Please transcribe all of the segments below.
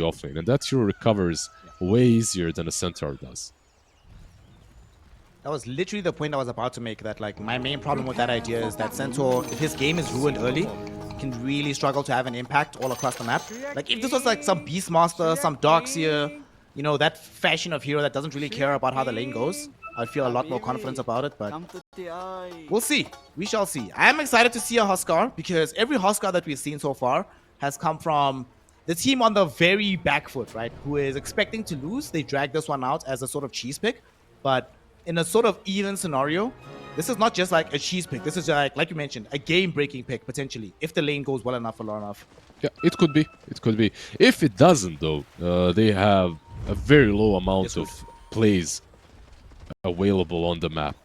offlane, and that hero recovers way easier than a centaur does. That was literally the point I was about to make, that like my main problem with that idea is that Centaur, if his game is ruined early, can really struggle to have an impact all across the map. Like if this was like some Beastmaster, some Darkseer, you know, that fashion of hero that doesn't really care about how the lane goes, I'd feel a lot more confident about it, but we'll see. We shall see. I am excited to see a Huskar, because every Huskar that we've seen so far has come from the team on the very back foot, right? Who is expecting to lose. They drag this one out as a sort of cheese pick, but in a sort of even scenario, this is not just like a cheese pick. This is like you mentioned, a game-breaking pick, potentially, if the lane goes well enough for long enough. Yeah, it could be. It could be. If it doesn't, though, they have a very low amount of plays available on the map.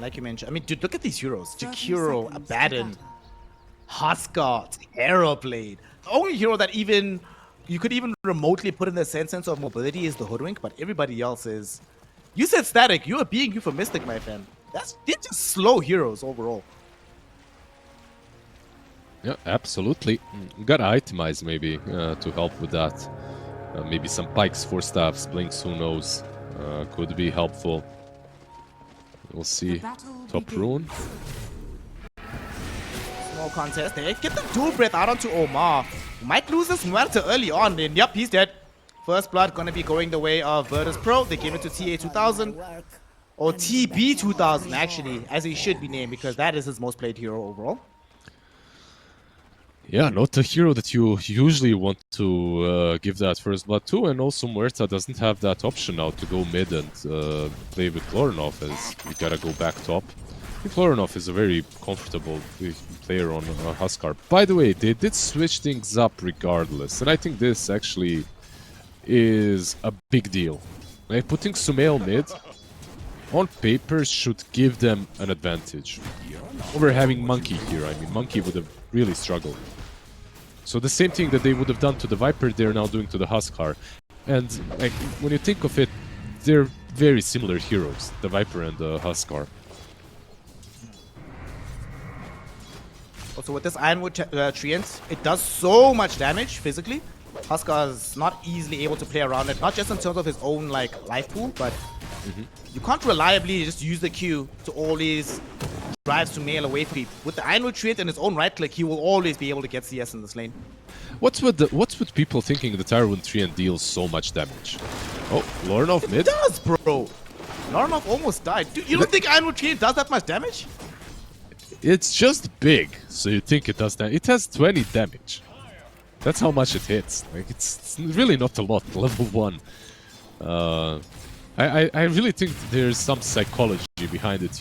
Like you mentioned, I mean, dude, look at these heroes. Jakiro, Abaddon, Huskar, Terrorblade. The only hero that even you could even remotely put in the sense of mobility is the Hoodwink, but everybody else is... You said static. You are being euphemistic, my friend. They're just slow heroes overall. Yeah, absolutely. You gotta itemize maybe to help with that. Maybe some pikes, 4 staffs, blinks, who knows. Could be helpful. We'll see. Top rune. Small contest there. Get the dual breath out onto Omar. Might lose this Muerta early on. Then, yep, he's dead. First blood gonna be going the way of Virtus.pro. They gave it to TA2000. Or TB2000, actually, as he should be named, because that is his most played hero overall. Yeah, not a hero that you usually want to give that first blood to, and also Muerta doesn't have that option now to go mid and play with Lorinov, as you gotta go back top. I think Lorinov is a very comfortable player on Huskar. By the way, they did switch things up regardless, and I think this actually is a big deal. Like, putting Sumail mid on paper should give them an advantage over having Monkey here. I mean, Monkey would have really struggled. So the same thing that they would have done to the Viper, they're now doing to the Huskar. And like, when you think of it, they're very similar heroes, the Viper and the Huskar. Also with this Ironwood Treant, it does so much damage physically. Huskar is not easily able to play around it, not just in terms of his own like life pool, but you can't reliably just use the Q to always drive Sumail away from you. With the Ironwood Treant and his own right click, he will always be able to get CS in this lane. What's with people thinking that Ironwood Treant deals so much damage? Oh, Lorinov mid? It does, bro! Lorinov almost died. Dude, you don't think Ironwood Treant does that much damage? It's just big, so you think it does that. It has 20 damage. That's how much it hits. Like, it's really not a lot, level 1. I really think there's some psychology behind it.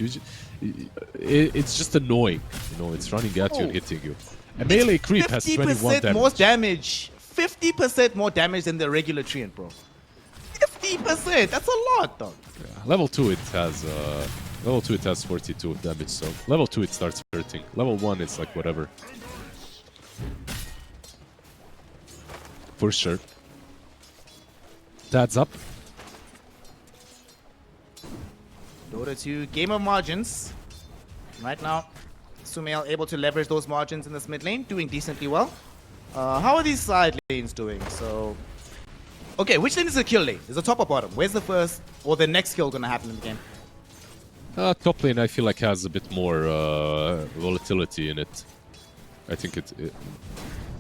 It's just annoying, you know, it's running at you and hitting you. A melee creep has 21 damage. More damage. 50% more damage than the regular Treant, bro. 50%! That's a lot, dog. Yeah, level 2 it has 42 damage, so level 2 it starts hurting. Level 1 it's like whatever. For sure. Dad's up. Dota2 gamer margins. Right now, Sumail able to leverage those margins in this mid lane, doing decently well. How are these side lanes doing? So, okay, which lane is the kill lane? Is it top or bottom? Where's the first or the next kill gonna happen in the game? Top lane I feel like has a bit more volatility in it. I think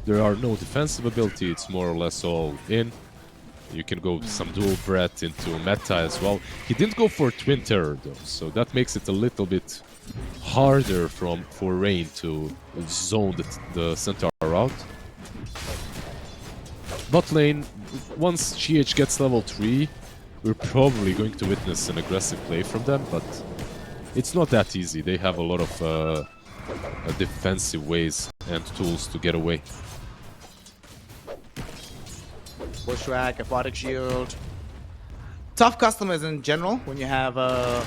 there are no defensive ability, it's more or less all in. You can go some dual breath into meta as well. He didn't go for Twin Terror though, so that makes it a little bit harder for Rain to zone the Centaur out. Bot lane, once GH gets level 3, we're probably going to witness an aggressive play from them, but it's not that easy. They have a lot of defensive ways and tools to get away. Bushwhack, Aquatic Shield. Tough customers in general when you have a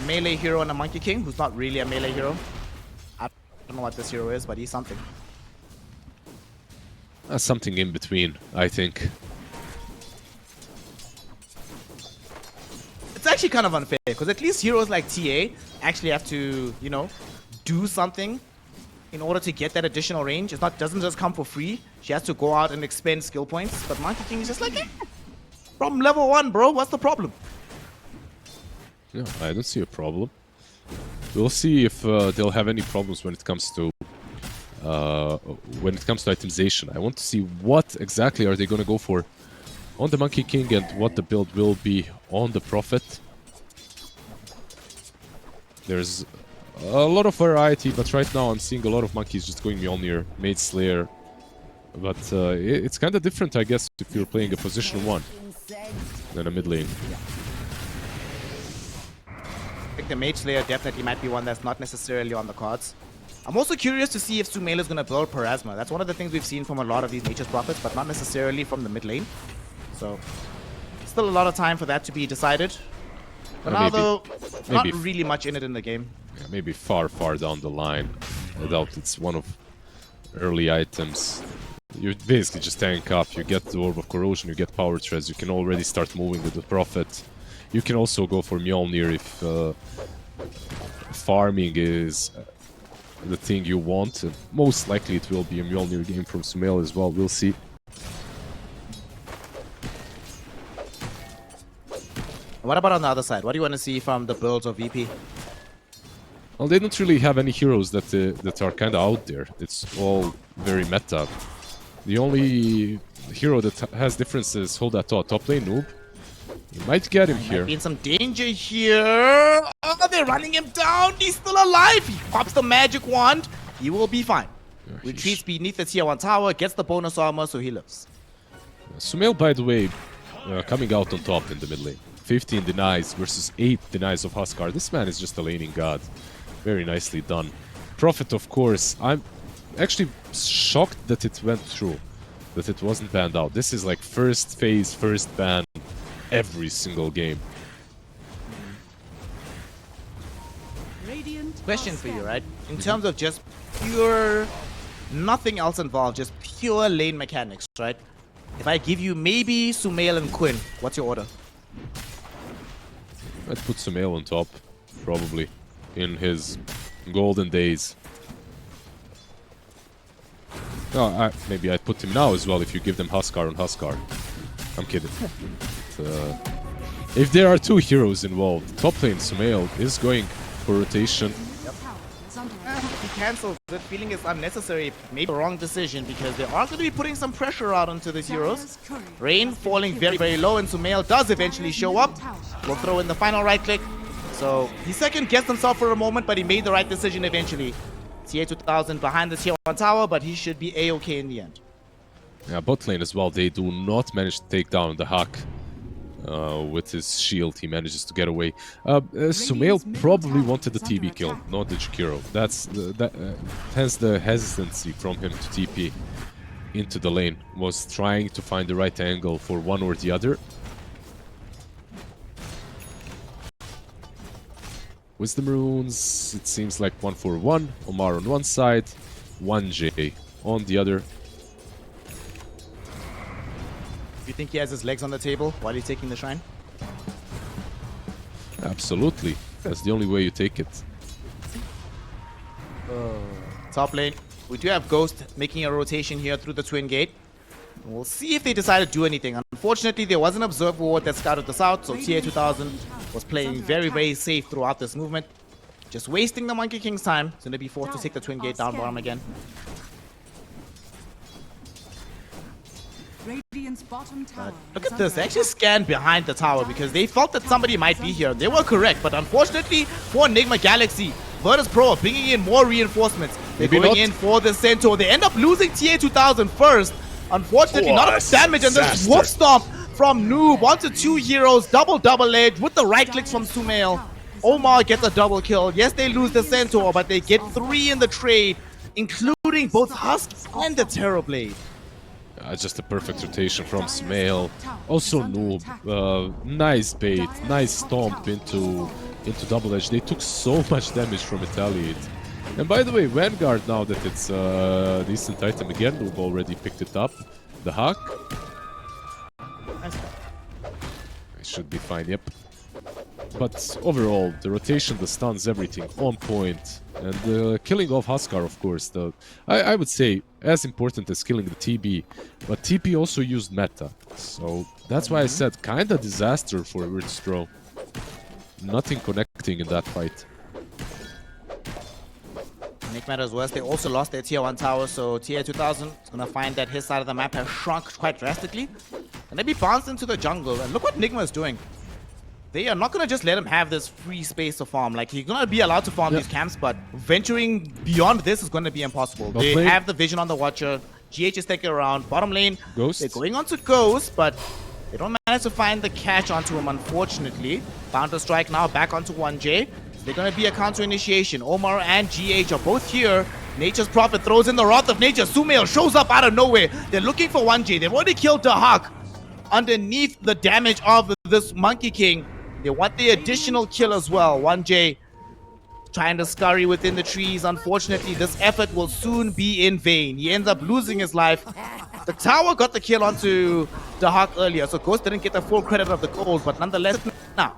melee hero and a Monkey King who's not really a melee hero. I don't know what this hero is, but he's something. Something in between, I think. It's actually kind of unfair, because at least heroes like TA actually have to, you know, do something in order to get that additional range. It's not doesn't just come for free. She has to go out and expend skill points. But Monkey King is just like, from level 1, bro. What's the problem? Yeah, I don't see a problem. We'll see if they'll have any problems when it comes to itemization. I want to see what exactly are they going to go for on the Monkey King and what the build will be on the Prophet. There's a lot of variety, but right now I'm seeing a lot of monkeys just going Mjolnir, Maid Slayer. But it's kind of different, I guess, if you're playing a position 1 than a mid lane. I think the Mage Slayer definitely might be one that's not necessarily on the cards. I'm also curious to see if Sumail is going to build Parasma. That's one of the things we've seen from a lot of these Nature's Prophets, but not necessarily from the mid lane. So, still a lot of time for that to be decided. But now, though, not really much in it in the game. Yeah, maybe far down the line. I doubt it's one of early items. You basically just tank up, you get the Orb of Corrosion, you get Power Treads, you can already start moving with the Prophet. You can also go for Mjolnir if farming is the thing you want. Most likely it will be a Mjolnir game from Sumail as well, we'll see. What about on the other side? What do you want to see from the builds of VP? Well, they don't really have any heroes that are kind of out there. It's all very meta. The only hero that has differences, hold that thought, top lane Noob. You might get him here. Might be in some danger here. Oh, they're running him down. He's still alive. He pops the magic wand. He will be fine. Yeah, retreats beneath the tier 1 tower, gets the bonus armor, so he lives. Sumail, by the way, coming out on top in the mid lane. 15 denies versus 8 denies of Huskar. This man is just a laning god. Very nicely done. Prophet, of course. I'm actually shocked that it went through. That it wasn't banned out. This is like first phase, first ban every single game. Question for you, right? In terms of just pure, nothing else involved, just pure lane mechanics, right? If I give you maybe Sumail and Quinn, what's your order? I'd put Sumail on top, probably, in his golden days. No, maybe I'd put him now as well if you give them Huskar on Huskar. I'm kidding. But, if there are 2 heroes involved, top lane Sumail is going for rotation. He cancels. The feeling is unnecessary. Maybe a wrong decision because they are going to be putting some pressure out onto these heroes. Rain falling very low, and Sumail does eventually show up. We'll throw in the final right click. So he second guessed himself for a moment, but he made the right decision eventually. TA 2000 behind the tier 1 tower, but he should be A-okay in the end. Yeah, bot lane as well. They do not manage to take down the Hack. With his shield, he manages to get away. Sumail probably wanted the TB kill, not the Jakiro. Hence the hesitancy from him to TP into the lane. Was trying to find the right angle for one or the other. Wisdom runes, it seems like 1 for 1. Omar on one side, 1J on the other. You think he has his legs on the table while he's taking the shrine? Absolutely. That's the only way you take it. Top lane. We do have Ghost making a rotation here through the Twin Gate. We'll see if they decide to do anything. Unfortunately, there was an Observer Ward that scouted this out, so TA 2000 was playing very safe throughout this movement. Just wasting the Monkey King's time. He's going to be forced to take the Twin Gate down bottom again. Look at this, they actually scanned behind the tower because they felt that somebody might be here. They were correct, but unfortunately for Nigma Galaxy, Virtus.pro are bringing in more reinforcements. They're going in for the Centaur. They end up losing TA 2000 first. Unfortunately, not enough damage, and this Wolf Stomp from Noob onto 2 heroes, double edge with the right clicks from Sumail. Omar gets a double kill. Yes, they lose the Centaur, but they get 3 in the trade, including both Husk and the Terrorblade. Just a perfect rotation from Sumail. Also Noob. Nice bait, nice stomp into double edge. They took so much damage from Retaliate. And by the way, Vanguard, now that it's a decent item again, Noob already picked it up. The Hack. It should be fine, yep. But overall, the rotation, the stuns, everything on point. And killing off Huskar, of course, I would say as important as killing the TB, but TP also used meta, so that's why I said kinda disaster for Virtus.pro. Nothing connecting in that fight. Nigma as worse. They also lost their tier 1 tower, so tier 2000 is gonna find that his side of the map has shrunk quite drastically. And they be bounced into the jungle, and look what Nigma is doing. They are not gonna just let him have this free space to farm. Like, he's gonna be allowed to farm these camps, but venturing beyond this is gonna be impossible. They have the vision on the Watcher. GH is taking around. Bottom lane, Ghost. they're going on to Ghost, but they don't manage to find the catch onto him, unfortunately. Counter strike now back onto 1J. They're gonna be a counter initiation. Omar and GH are both here. Nature's Prophet throws in the Wrath of Nature. Sumail shows up out of nowhere. They're looking for 1J. They've already killed Dahak underneath the damage of this Monkey King. They want the additional kill as well. 1J trying to scurry within the trees. Unfortunately, this effort will soon be in vain. He ends up losing his life. The tower got the kill onto Dahak earlier, so Ghost didn't get the full credit of the gold, but nonetheless, now.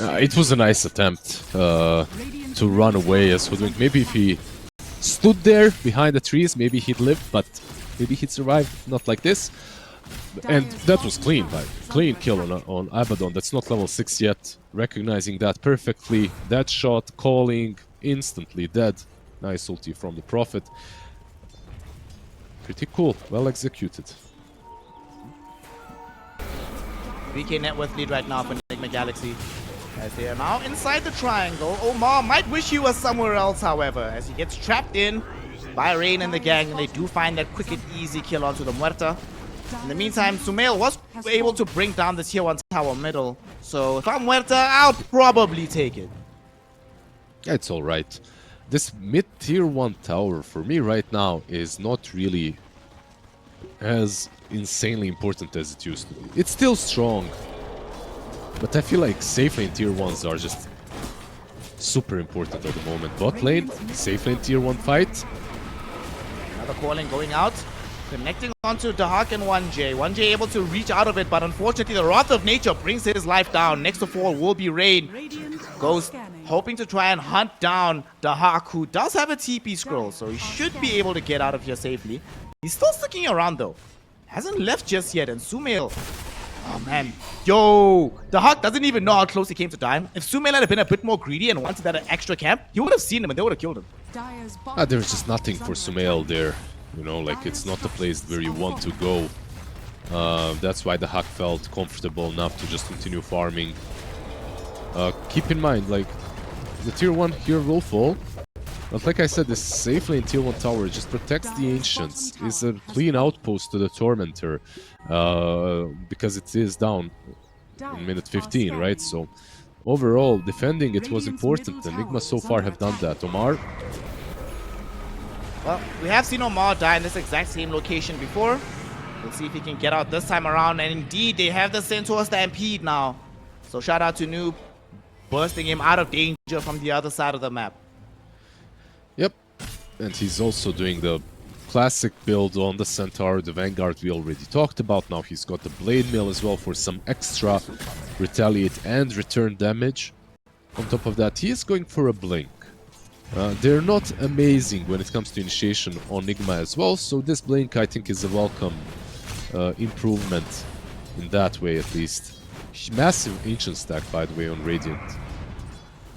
It was a nice attempt to run away as Hoodwink. Maybe if he stood there behind the trees, maybe he'd live, but maybe he'd survive. Not like this. And that was clean, like clean kill on Abaddon. That's not level 6 yet. Recognizing that perfectly. That shot, calling, instantly dead. Nice ulti from the Prophet. Pretty cool, well executed. 3K net worth lead right now for Nigma Galaxy. As they are now inside the triangle. Omar might wish he was somewhere else, however, as he gets trapped in by Rain and the gang, and they do find that quick and easy kill onto the Muerta. In the meantime, Sumail was able to bring down the tier 1 tower middle. So if I'm Muerta, I'll probably take it. It's alright. This mid-tier 1 tower for me right now is not really as insanely important as it used to be. It's still strong, but I feel like safe lane tier 1s are just super important at the moment. Bot lane, safe lane tier 1 fight. Another calling going out. Connecting onto Dahak and 1J. 1J able to reach out of it, but unfortunately the Wrath of Nature brings his life down. Next to fall will be Rain. Ghost hoping to try and hunt down Dahak, who does have a TP scroll, so he should be able to get out of here safely. He's still sticking around though. Hasn't left just yet, and Sumail. Oh man. Yo! Dahak doesn't even know how close he came to dying. If Sumail had been a bit more greedy and wanted that extra camp, he would have seen him and they would have killed him. There's just nothing for Sumail there. You know, like, it's not the place where you want to go. That's why Dahak felt comfortable enough to just continue farming. Keep in mind, like, the tier 1 here will fall. But like I said, this safe lane tier 1 tower just protects the Ancients. It's a clean outpost to the Tormentor. Because it is down in minute 15, right? So, overall, defending it was important. And Nigma so far have done that. Omar? Well, we have seen Omar die in this exact same location before. We'll see if he can get out this time around. And indeed, they have the Centaur Stampede now. So shout out to Noob, bursting him out of danger from the other side of the map. Yep. And he's also doing the classic build on the Centaur, the Vanguard we already talked about. Now he's got the Blade Mill as well for some extra retaliate and return damage. On top of that, he is going for a Blink. They're not amazing when it comes to initiation on Nigma as well, so this Blink I think is a welcome improvement in that way at least. Massive Ancient stack, by the way, on Radiant.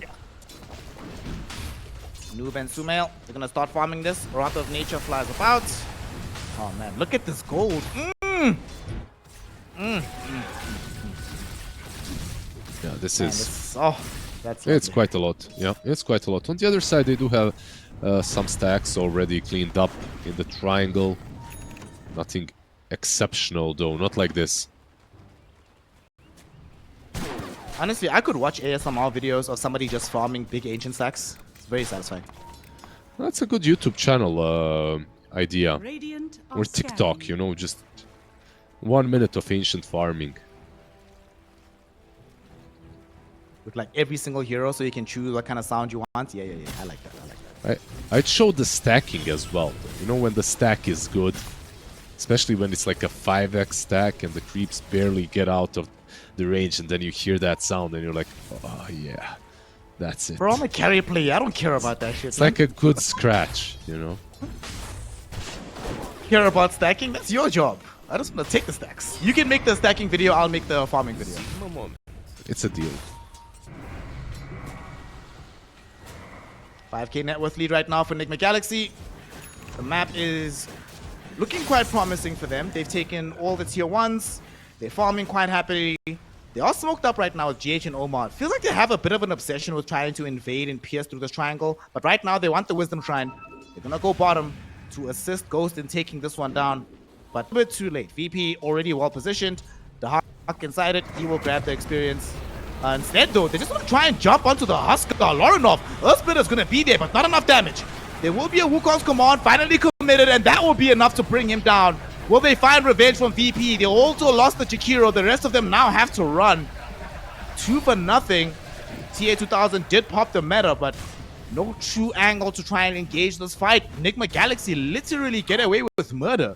Yeah. Noob and Sumail, they're gonna start farming this. Wrath of Nature flies about. Oh man, look at this gold. Yeah, this man, is... That's it's quite a lot. Yeah, it's quite a lot. On the other side, they do have some stacks already cleaned up in the triangle. Nothing exceptional, though. Not like this. Honestly, I could watch ASMR videos of somebody just farming big ancient stacks. It's very satisfying. That's a good YouTube channel idea. Or TikTok, you know, just 1 minute of ancient farming. With like every single hero, so you can choose what kind of sound you want. Yeah. I like that. I'd show the stacking as well. You know, when the stack is good, especially when it's like a 5x stack and the creeps barely get out of the range, and then you hear that sound and you're like, oh yeah, That's it. Bro, I'm a carry player. I don't care about that shit. It's like a good scratch, you know? Care about stacking? That's your job. I just want to take the stacks. You can make the stacking video, I'll make the farming video. Come on. It's a deal. 5k net worth lead right now for Nigma Galaxy. The map is looking quite promising for them. They've taken all the tier 1s. They're farming quite happily. They are smoked up right now with GH and Omar. Feels like they have a bit of an obsession with trying to invade and pierce through this triangle. But right now, they want the Wisdom Shrine. They're going to go bottom to assist Ghost in taking this one down. But a bit too late. VP already well positioned. The Hawk inside it. He will grab the experience. Instead, though, they just want to try and jump onto the Husker. Lorinov. Earthsplit is going to be there, but not enough damage. There will be a Wukong's command finally committed, and that will be enough to bring him down. Will they find revenge from VP? They also lost the Chikiro. The rest of them now have to run. 2 for nothing. TA 2000 did pop the meta, but no true angle to try and engage this fight. Nigma Galaxy literally get away with murder.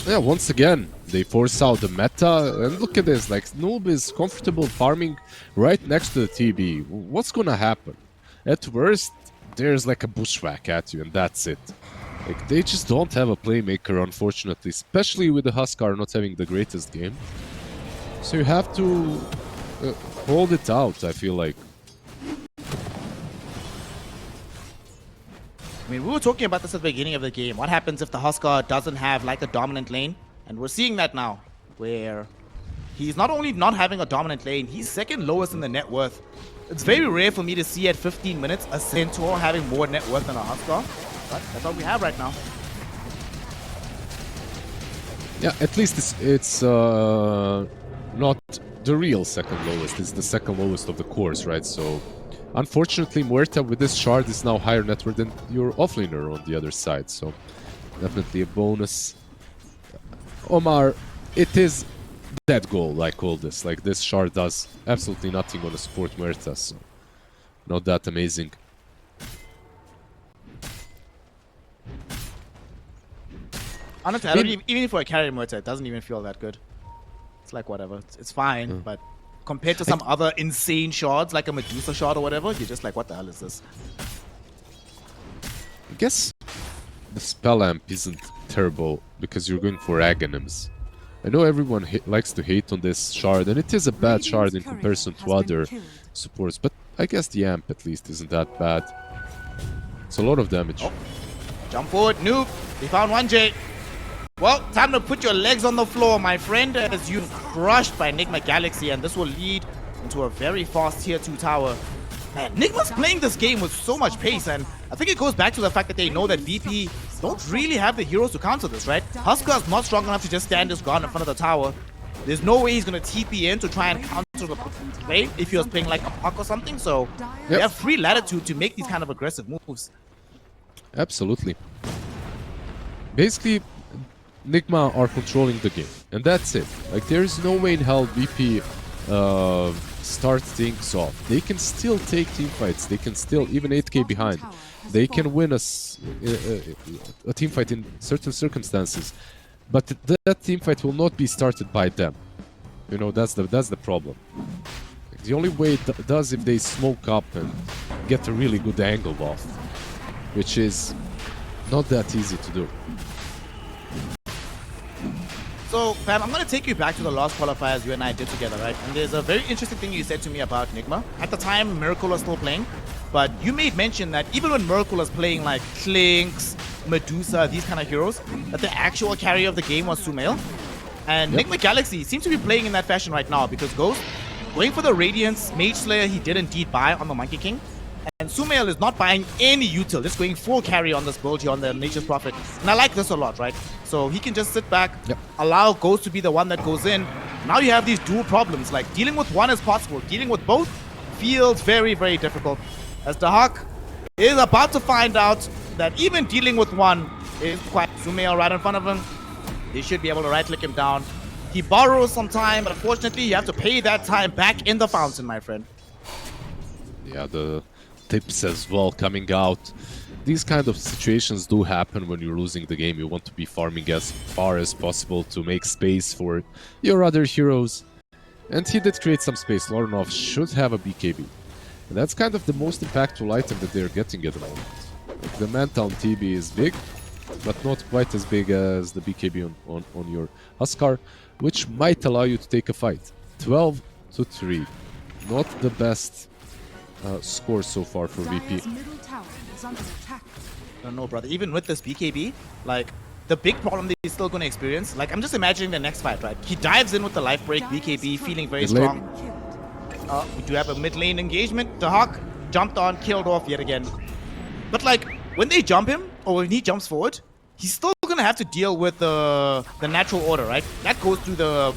Yeah, once again, they force out the meta, and look at this, like, Noob is comfortable farming right next to the TB. What's gonna happen? At worst, there's like a bushwhack at you, and that's it. Like, they just don't have a playmaker, unfortunately, especially with the Huskar not having the greatest game. So you have to hold it out, I feel like. I mean, we were talking about this at the beginning of the game. What happens if the Huskar doesn't have like a dominant lane? And we're seeing that now, where he's not only not having a dominant lane, he's second lowest in the net worth. It's very rare for me to see at 15 minutes a Centaur having more net worth than a Huskar. But that's what we have right now. Yeah, at least it's not the real second lowest. It's the second lowest of the course, right? So, unfortunately, Muerta with this shard is now higher net worth than your offlaner on the other side. So, definitely a bonus. Omar, it is that goal, I call this. Like, this shard does absolutely nothing on the support Muerta, so not that amazing. Honestly, I don't even for a carry Muerta, it doesn't even feel that good. It's like whatever, it's fine, but compared to some other insane shards, like a Medusa shard or whatever, you're just like, what the hell is this? I guess the spell amp isn't terrible because you're going for Aghanims. I know everyone likes to hate on this shard, and it is a bad shard in comparison to other supports, but I guess the amp at least isn't that bad. It's a lot of damage. Oh. Jump forward, noob. They found 1J. Well, time to put your legs on the floor, my friend, as you're crushed by Nigma Galaxy, and this will lead into a very fast tier 2 tower. Man, Nigma's playing this game with so much pace, and I think it goes back to the fact that they know that VP don't really have the heroes to counter this, right? Huskar's not strong enough to just stand his ground in front of the tower. There's no way he's going to TP in to try and counter the play if he was playing like a puck or something, so they have free latitude to make these kind of aggressive moves. Absolutely. Basically, Nigma are controlling the game, and that's it. Like, there is no way in hell VP start things off. They can still take teamfights. They can still, even 8k behind, they can win a teamfight in certain circumstances. But that teamfight will not be started by them. You know, that's the problem. The only way it does if they smoke up and get a really good angle off, which is not that easy to do. So, Pam, I'm going to take you back to the last qualifiers you and I did together, right? And there's a very interesting thing you said to me about Nigma. At the time, Miracle was still playing, but you made mention that even when Miracle was playing like Clinks, Medusa, these kind of heroes, that the actual carrier of the game was Sumail. And Nigma Galaxy seems to be playing in that fashion right now because Ghost, going for the Radiance, Mage Slayer he did indeed buy on the Monkey King. And Sumail is not buying any util, just going full carry on this build here on the Nature's Prophet. And I like this a lot, right? So he can just sit back, allow Ghost to be the one that goes in. Now you have these dual problems, like dealing with one is possible, dealing with both feels very, very difficult. As the Hawk is about to find out that even dealing with one is quite Sumail right in front of him. They should be able to right-click him down. He borrows some time, but unfortunately you have to pay that time back in the fountain, my friend. Yeah, the tips as well coming out. These kind of situations do happen when you're losing the game. You want to be farming as far as possible to make space for your other heroes. And he did create some space. Lorinov should have a BKB. And that's kind of the most impactful item that they're getting at the moment. Like the Mantown TB is big, but not quite as big as the BKB on your Huskar, which might allow you to take a fight. 12-3. Not the best score so far for VP. No, brother. Even with this BKB, like, the big problem that he's still going to experience, like, I'm just imagining the next fight, right? He dives in with the life break, BKB, feeling very strong. We do have a mid lane engagement. The Hawk jumped on, killed off yet again. But, like, when they jump him, or when he jumps forward, he's still going to have to deal with the natural order, right? That goes through the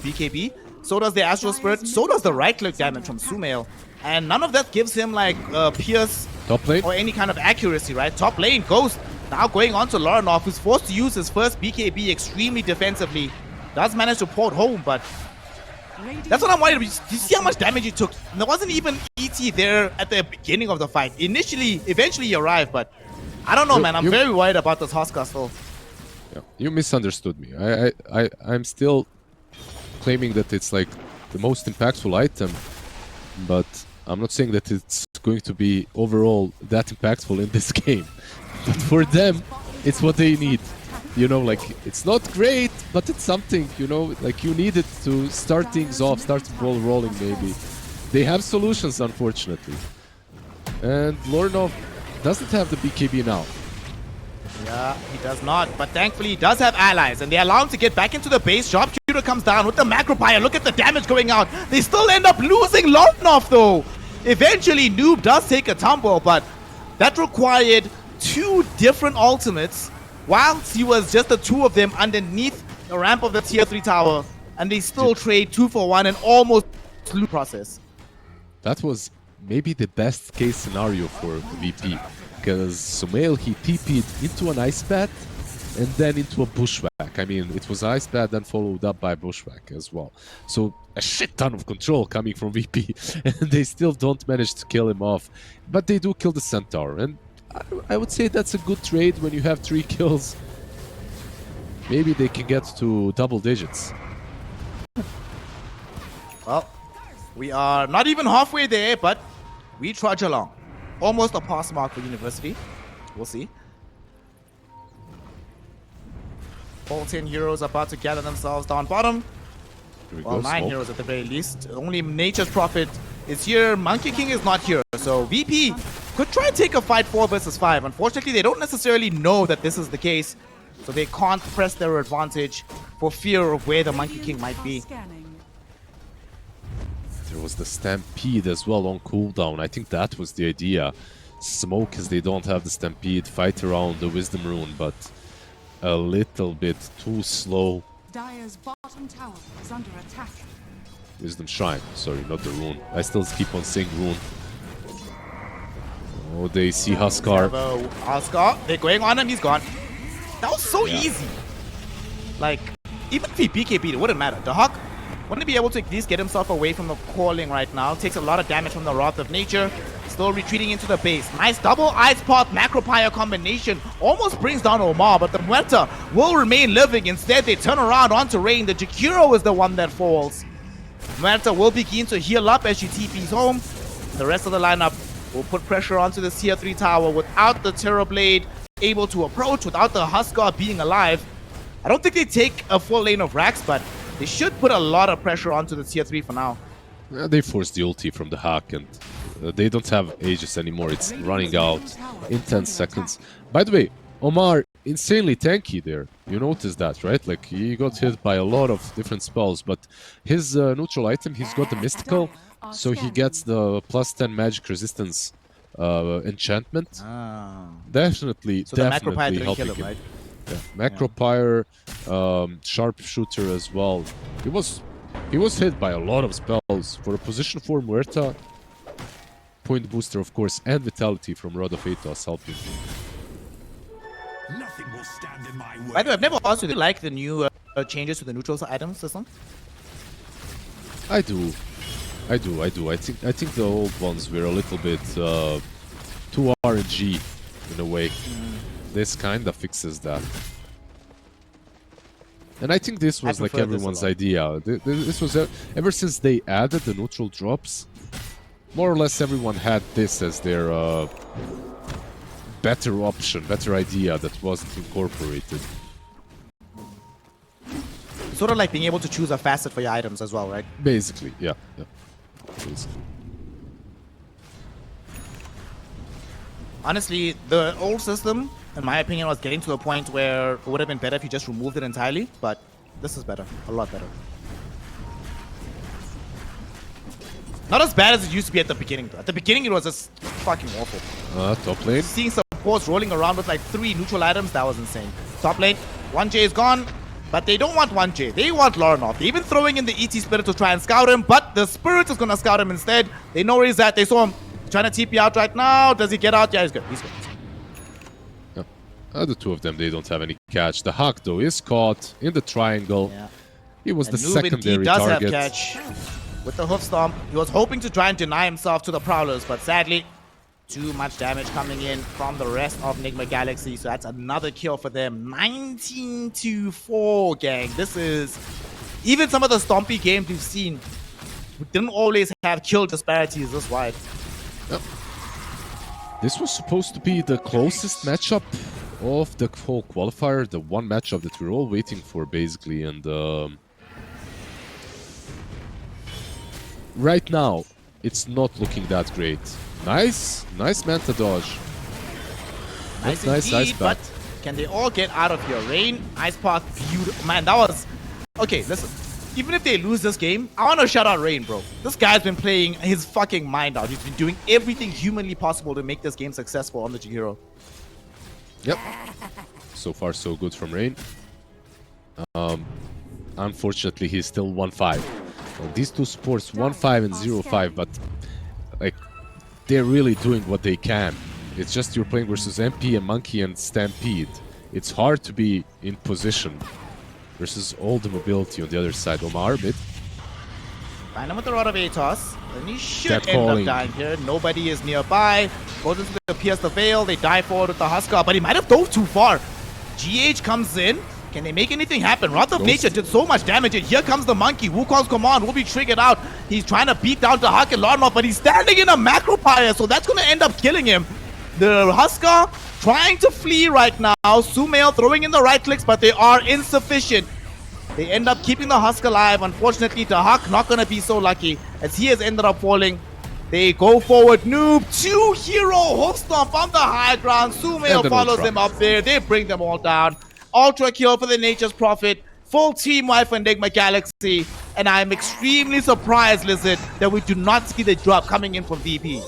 BKB. So does the Astral Spirit. So does the right-click damage from Sumail. And none of that gives him, like, Pierce Top lane or any kind of accuracy, right? Top lane, Ghost now going on to Lorinov, who's forced to use his first BKB extremely defensively. Does manage to port home, but that's what I'm worried about. You see how much damage he took? And there wasn't even ET there at the beginning of the fight. Eventually he arrived, but I don't know, man. I'm very worried about this Huskar still. Yeah, you misunderstood me. I'm still claiming that it's like the most impactful item, but I'm not saying that it's going to be overall that impactful in this game. But for them, it's what they need. You know, like, it's not great, but it's something, you know, like, you need it to start things off, start the ball rolling maybe. They have solutions, unfortunately. And Lorinov doesn't have the BKB now. Yeah, he does not, but thankfully he does have allies, and they allow him to get back into the base. Sharpshooter comes down with the macro pyre. Look at the damage going out. They still end up losing Lorinov, though. Eventually, Noob does take a tumble, but that required 2 different ultimates, whilst he was just the 2 of them underneath the ramp of the tier 3 tower, and they still trade 2 for 1 and almost lose process. That was maybe the best case scenario for VP, because Sumail, he TP'd into an ice bat and then into a bushwhack. I mean, it was ice bat then followed up by bushwhack as well. So a shit ton of control coming from VP, and they still don't manage to kill him off. But they do kill the Centaur, and I would say that's a good trade when you have 3 kills. Maybe they can get to double digits. Well, we are not even halfway there, but we trudge along. Almost a pass mark for University. We'll see. All 10 heroes about to gather themselves down bottom. Well, 9 heroes at the very least. Only Nature's Prophet is here. Monkey King is not here. So VP could try and take a fight 4 versus 5. Unfortunately, they don't necessarily know that this is the case. So they can't press their advantage for fear of where the Monkey King might be. There was the Stampede as well on cooldown. I think that was the idea. Smoke, as they don't have the Stampede, fight around the Wisdom Rune, but a little bit too slow. Dire's bottom tower is under attack. Wisdom Shrine, sorry, not the Rune. I still keep on saying Rune. Oh, they see Huskar. Huskar, they're going on him, he's gone. That was so easy. Like, even if he BKB'd, it wouldn't matter. The Hawk wouldn't be able to at least get himself away from the calling right now. Takes a lot of damage from the Wrath of Nature. Still retreating into the base. Nice double Ice Path Macro Pyre combination. Almost brings down Omar, but the Muerta will remain living. Instead, they turn around onto Rain. The Jakiro is the one that falls. Muerta will begin to heal up as she TPs home. The rest of the lineup will put pressure onto the tier 3 tower without the Terrorblade able to approach, without the Huskar being alive. I don't think they take a full lane of Rax, but they should put a lot of pressure onto the tier 3 for now. They forced the ulti from the Hawk, and they don't have Aegis anymore. It's running out in 10 seconds. By the way, Omar, insanely tanky there. You noticed that, right? Like, he got hit by a lot of different spells, but his neutral item, he's got the Mystical, so he gets the +10 magic resistance enchantment. Definitely, So definitely helping him. Right? Yeah. Macro Pyre, Sharpshooter as well. He was hit by a lot of spells. For a position 4 Muerta, point booster, of course, and Vitality from Rod of Atos helping. Nothing will stand in my way. By the way, I've never asked you, do you like the new changes to the neutral item system? I do. I think the old ones were a little bit too RNG in a way. This kind of fixes that. And I think this was like everyone's idea. This was ever since they added the neutral drops, more or less everyone had this as their better option, better idea that wasn't incorporated. Sort of like being able to choose a facet for your items as well, right? Basically, yeah. Basically. Honestly, the old system, in my opinion, was getting to a point where it would have been better if you just removed it entirely, but this is better. A lot better. Not as bad as it used to be at the beginning, though. At the beginning, it was just fucking awful. Top lane. Seeing supports rolling around with like 3 neutral items, that was insane. Top lane, 1J is gone, but they don't want 1J. They want Laranov. They're even throwing in the ET Spirit to try and scout him, but the Spirit is going to scout him instead. They know where he's at. They saw him trying to TP out right now. Does he get out? Yeah, he's good. He's good. The two of them, they don't have any catch. The Hawk, though, is caught in the triangle. Yeah. He was And the Noob secondary indeed does target. have catch with the hoof stomp. He was hoping to try and deny himself to the Prowlers, but sadly, too much damage coming in from the rest of Nigma Galaxy. So that's another kill for them. 19-4, gang. This is... Even some of the stompy games we've seen, we didn't always have kill disparities this wide. Yep. This was supposed to be the closest matchup of the whole qualifier, the one matchup that we're all waiting for, basically, and right now, it's not looking that great. Nice Manta dodge. Nice nice indeed, path. but can they all get out of here? Rain, Ice Path, beautiful. Man, that was... Okay, listen. Even if they lose this game, I want to shout out Rain, bro. This guy's been playing his fucking mind out. He's been doing everything humanly possible to make this game successful on the G-Hero. Yep. So far, so good from Rain. Unfortunately, he's still 1-5. Well, these two supports 1-5 and 0-5, but like they're really doing what they can. It's just you're playing versus MP and Monkey and Stampede. It's hard to be in position versus all the mobility on the other side. Omar mid. Find him with the Rod of Atos. And he should That end calling. up dying here. Nobody is nearby. Goes into the Pierce the Veil. They die forward with the Husker, but he might have dove too far. GH comes in. Can they make anything happen? Wrath of Nature did so much damage, and here comes the Monkey. Wukong's command will be triggered out. He's trying to beat down the Huck and Laranov, but he's standing in a macro pyre, so that's going to end up killing him. The Husker trying to flee right now. Sumail throwing in the right clicks, but they are insufficient. They end up keeping the Husk alive. Unfortunately, the Huck not going to be so lucky as he has ended up falling. They go forward. Noob, 2-hero hoof stomp on the high ground. Sumail follows them up there. They bring them all down. Ultra kill for the Nature's Prophet. Full team wipe for Nigma Galaxy. And I'm extremely surprised, Lizard, that we do not see the drop coming in from VP.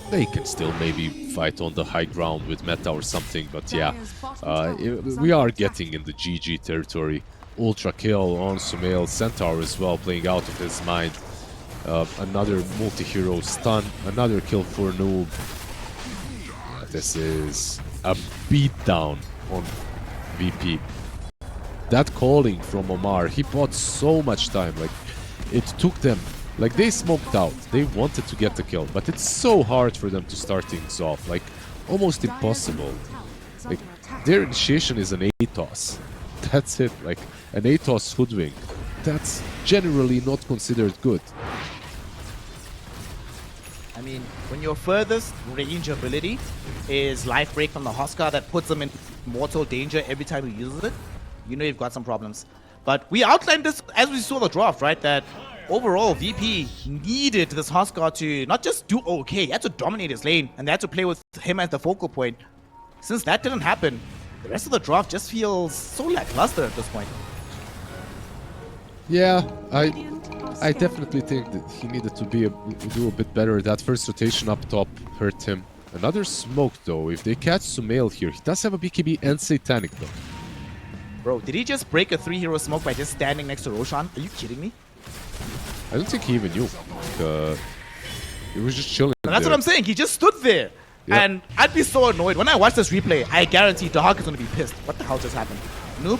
They can still maybe fight on the high ground with meta or something, but yeah, we are getting in the GG territory. Ultra kill on Sumail, Centaur as well, playing out of his mind. Another multi-hero stun, another kill for Noob. This is a beatdown on VP. That calling from Omar, he bought so much time. Like, it took them, like, they smoked out. They wanted to get the kill, but it's so hard for them to start things off. Like, almost impossible. Like, their initiation is an ATOS. That's it. Like, an ATOS hoodwink. That's generally not considered good. I mean, when your furthest range ability is Life Break from the Husker that puts them in mortal danger every time he uses it, you know you've got some problems. But we outlined this as we saw the draft, right? That overall, VP needed this Husker to not just do okay, he had to dominate his lane, and they had to play with him as the focal point. Since that didn't happen, the rest of the draft just feels so lackluster at this point. Yeah, I definitely think that he needed to do a bit better. That first rotation up top hurt him. Another smoke though. If they catch Sumail here, he does have a BKB and Satanic though. Bro, did he just break a 3-hero smoke by just standing next to Roshan? Are you kidding me? I don't think he even knew. He was just chilling. And that's what I'm saying. He just stood there. Yep. And I'd be so annoyed. When I watch this replay, I guarantee Dahak is going to be pissed. What the hell just happened? Noob.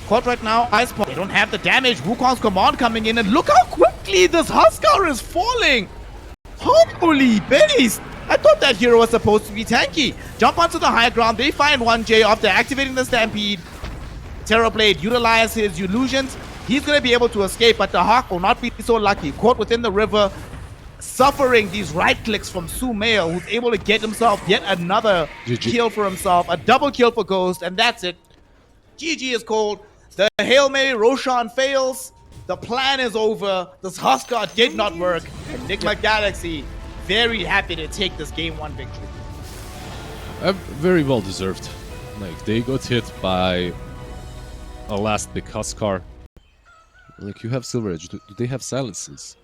Caught right now. Ice Paw. They don't have the damage. Wukong's command coming in. And look how quickly this Husker is falling. Holy beast. I thought that hero was supposed to be tanky. Jump onto the high ground. They find 1J after activating the Stampede. Terrorblade utilize his illusions. He's going to be able to escape, but the Hawk will not be so lucky. Caught within the river. suffering these right clicks from Sumail, who's able to get himself yet another GG. kill for himself, a double kill for Ghost, and that's it. GG is cold. The Hail Mary Roshan fails. The plan is over. This Huskar did not work. And Nigma Galaxy very happy to take this game 1 victory. Very well deserved. Like, they got hit by a last big Huskar. Like, you have Silver Edge. Do they have silences?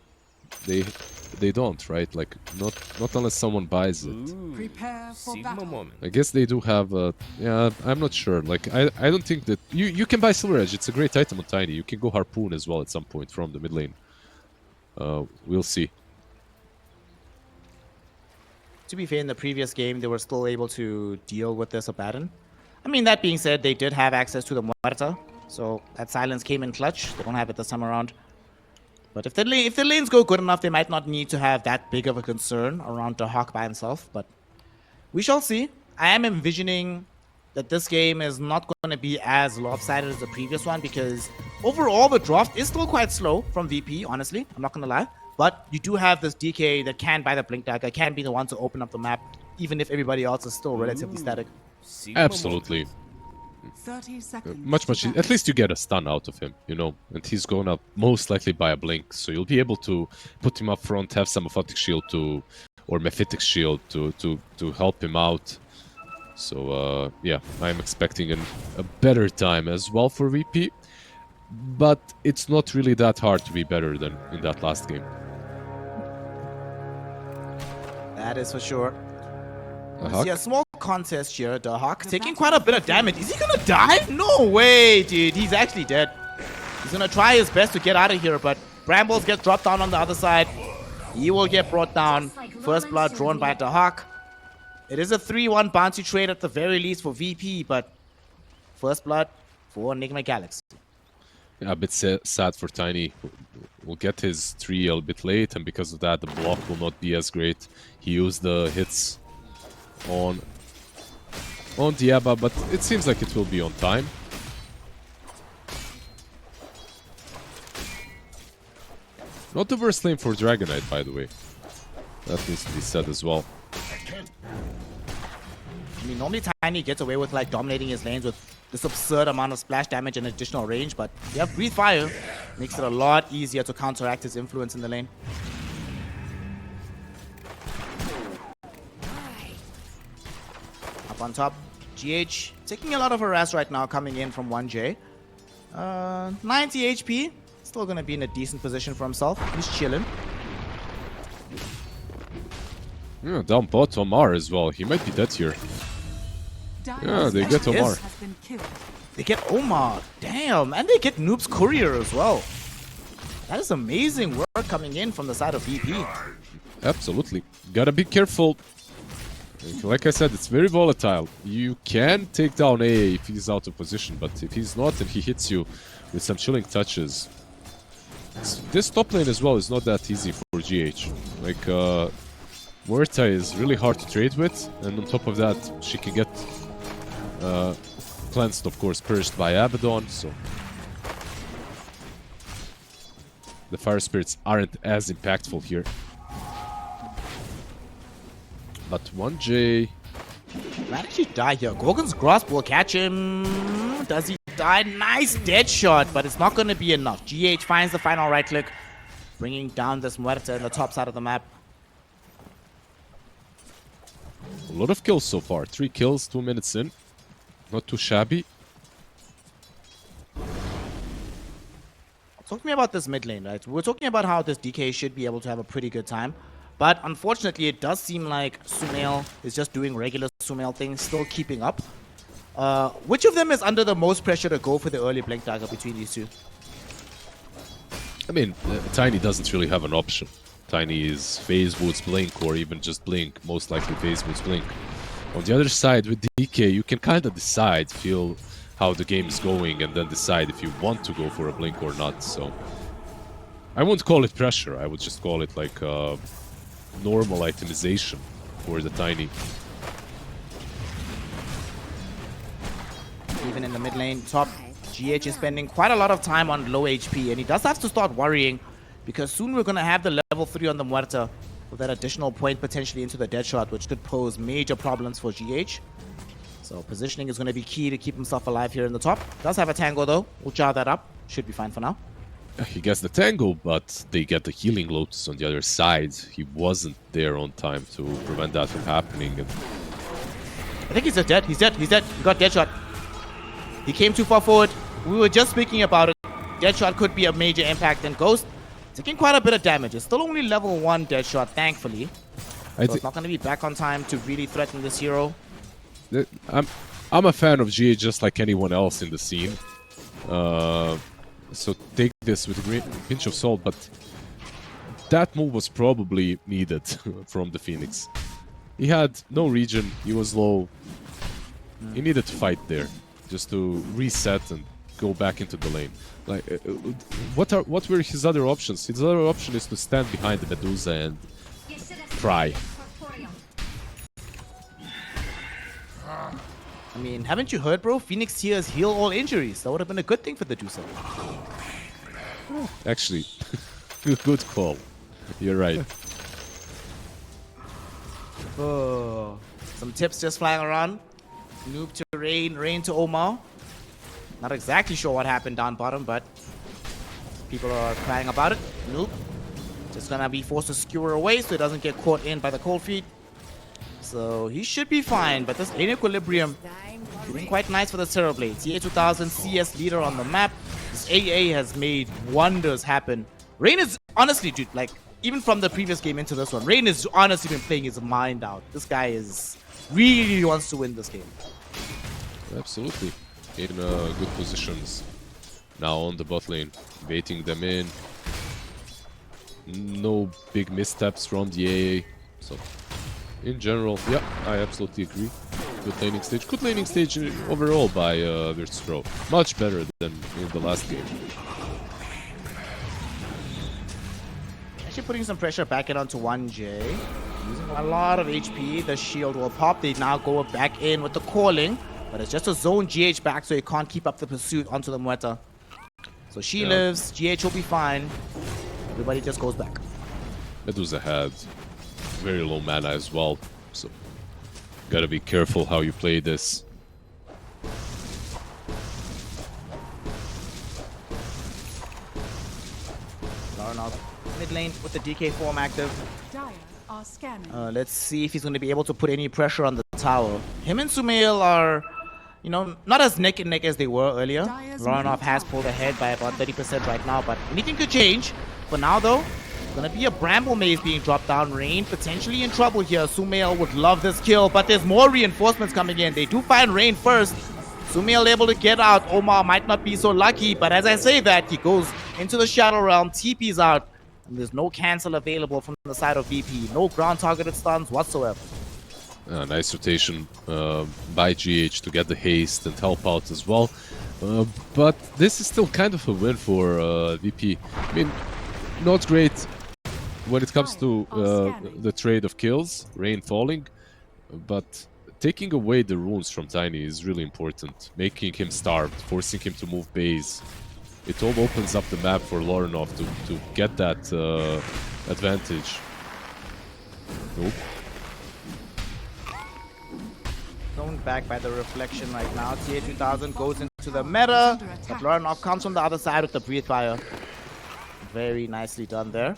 They don't, right? Like, not unless someone buys it. Prepare for battle. I guess they do have yeah, I'm not sure. Like, I don't think that you can buy Silver Edge. It's a great item on Tiny. You can go Harpoon as well at some point from the mid lane. We'll see. To be fair, in the previous game, they were still able to deal with this Abaddon. I mean, that being said, they did have access to the Muerta, so that silence came in clutch. They don't have it this time around. But if the lanes go good enough, they might not need to have that big of a concern around the Hawk by himself. But we shall see. I am envisioning that this game is not going to be as lopsided as the previous one because overall the draft is still quite slow from VP, honestly. I'm not going to lie. But you do have this DK that can buy the Blink Dagger, can be the one to open up the map, even if everybody else is still relatively static. Absolutely. 30 seconds. Much at least you get a stun out of him, you know, and he's gonna most likely buy a blink, so you'll be able to put him up front, have some Aphotic Shield or Mephitic Shield to help him out. So yeah, I'm expecting a better time as well for VP, but it's not really that hard to be better than in that last game. That is for sure. Hawk? See a small contest here. The Hawk taking quite a bit of damage. Is he gonna die? No way, dude. He's actually dead. He's gonna try his best to get out of here, but Brambles gets dropped down on the other side. He will get brought down. First blood drawn by the Hawk. It is a 3-1 bounty trade at the very least for VP, but first blood for Nigma Galaxy. Yeah, a bit sad for Tiny. Will get his 3 a bit late, and because of that, the block will not be as great. He used the hits on Diaba, but it seems like it will be on time. Not the worst lane for Dragonite, by the way. That needs to be said as well. I mean, normally Tiny gets away with like dominating his lanes with this absurd amount of splash damage and additional range, but you have Breathe Fire. Makes it a lot easier to counteract his influence in the lane. Up on top, GH taking a lot of harass right now coming in from 1J. 90 HP, still gonna be in a decent position for himself. He's chilling. Yeah, down bot Omar as well. He might be dead here. Yeah, they get Omar. Has been killed. They get Omar, damn, and they get Noob's Courier as well. That is amazing work coming in from the side of VP. Absolutely. Gotta be careful. Like I said, it's very volatile. You can take down AA if he's out of position, but if he's not and he hits you with some chilling touches, this top lane as well is not that easy for GH. Like, Muerta is really hard to trade with, and on top of that, she can get cleansed, of course, purged by Abaddon, so the Fire Spirits aren't as impactful here. But 1J Might actually die here. Gorgon's Grasp will catch him. Does he die? Nice dead shot, but it's not going to be enough. GH finds the final right click, bringing down this Muerta in the top side of the map. a lot of kills so far. 3 kills, 2 minutes in. Not too shabby. Talking about this mid lane, right? We're talking about how this DK should be able to have a pretty good time. But unfortunately, it does seem like Sumail is just doing regular Sumail things, still keeping up. Which of them is under the most pressure to go for the early Blink Dagger between these two? I mean, Tiny doesn't really have an option. Tiny is Phase Boots Blink or even just Blink, most likely Phase Boots Blink. On the other side, with DK, you can kind of decide, feel how the game is going, and then decide if you want to go for a Blink or not. So I wouldn't call it pressure, I would just call it like normal itemization for the Tiny. Even in the mid lane, top, GH is spending quite a lot of time on low HP, and he does have to start worrying because soon we're going to have the level 3 on the Muerta. with that additional point potentially into the dead shot, which could pose major problems for GH. So positioning is going to be key to keep himself alive here in the top. Does have a tango though. We'll jar that up. Should be fine for now. He gets the tango, but they get the healing lotus on the other side. He wasn't there on time to prevent that from happening. And I think he's dead. He's dead. He's dead. He got dead shot. He came too far forward. We were just speaking about it. Dead shot could be a major impact, and Ghost taking quite a bit of damage. It's still only level 1 dead shot, thankfully. So it's not going to be back on time to really threaten this hero. I'm a fan of GH just like anyone else in the scene. So take this with a pinch of salt, but that move was probably needed from the Phoenix. He had no regen, he was low. He needed to fight there just to reset and go back into the lane. Like, what were his other options? His other option is to stand behind the Medusa and try. I mean, haven't you heard, bro? Phoenix tears heal all injuries. That would have been a good thing for the Medusa. Actually, good call. You're right. Oh, some tips just flying around. Noob to Rain, Rain to Omar. Not exactly sure what happened down bottom, but people are crying about it. Noob just gonna be forced to skewer away so he doesn't get caught in by the cold feet. So he should be fine, but this lane equilibrium doing quite nice for the Terrorblade. TA2000 CS leader on the map. This AA has made wonders happen. Rain is honestly, dude, like even from the previous game into this one, Rain has honestly been playing his mind out. This guy is really wants to win this game. Absolutely. In good positions. Now on the bot lane, baiting them in. No big missteps from the AA. So, in general, yeah, I absolutely agree. Good laning stage. Good laning stage overall by Virtus.pro. Much better than in the last game. Actually putting some pressure back in onto 1J. Using a lot of HP. The shield will pop. They now go back in with the calling. But it's just a zone GH back, so he can't keep up the pursuit onto the Muerta. So she lives. GH will be fine. Everybody just goes back. Medusa had very low mana as well, so gotta be careful how you play this. Larnov mid lane with the DK form active. Let's see if he's going to be able to put any pressure on the tower. Him and Sumail are, you know, not as neck and neck as they were earlier. Larnov has pulled ahead by about 30% right now, but anything could change. For now, though, gonna be a Bramble Maze being dropped down. Rain potentially in trouble here. Sumail would love this kill, but there's more reinforcements coming in. They do find Rain first. Sumail able to get out. Omar might not be so lucky, but as I say that, he goes into the Shadow Realm, TP's out, and there's no cancel available from the side of VP. No ground targeted stuns whatsoever. Nice rotation by GH to get the haste and help out as well. But this is still kind of a win for VP. I mean, not great when it comes to the trade of kills, Rain falling, but taking away the runes from Tiny is really important. Making him starved, forcing him to move base. It all opens up the map for Lorenov to get that advantage. Nope. Thrown back by the reflection right now. TA2000 goes into the meta, but Lorenov comes from the other side with the Breathe Fire. Very nicely done there.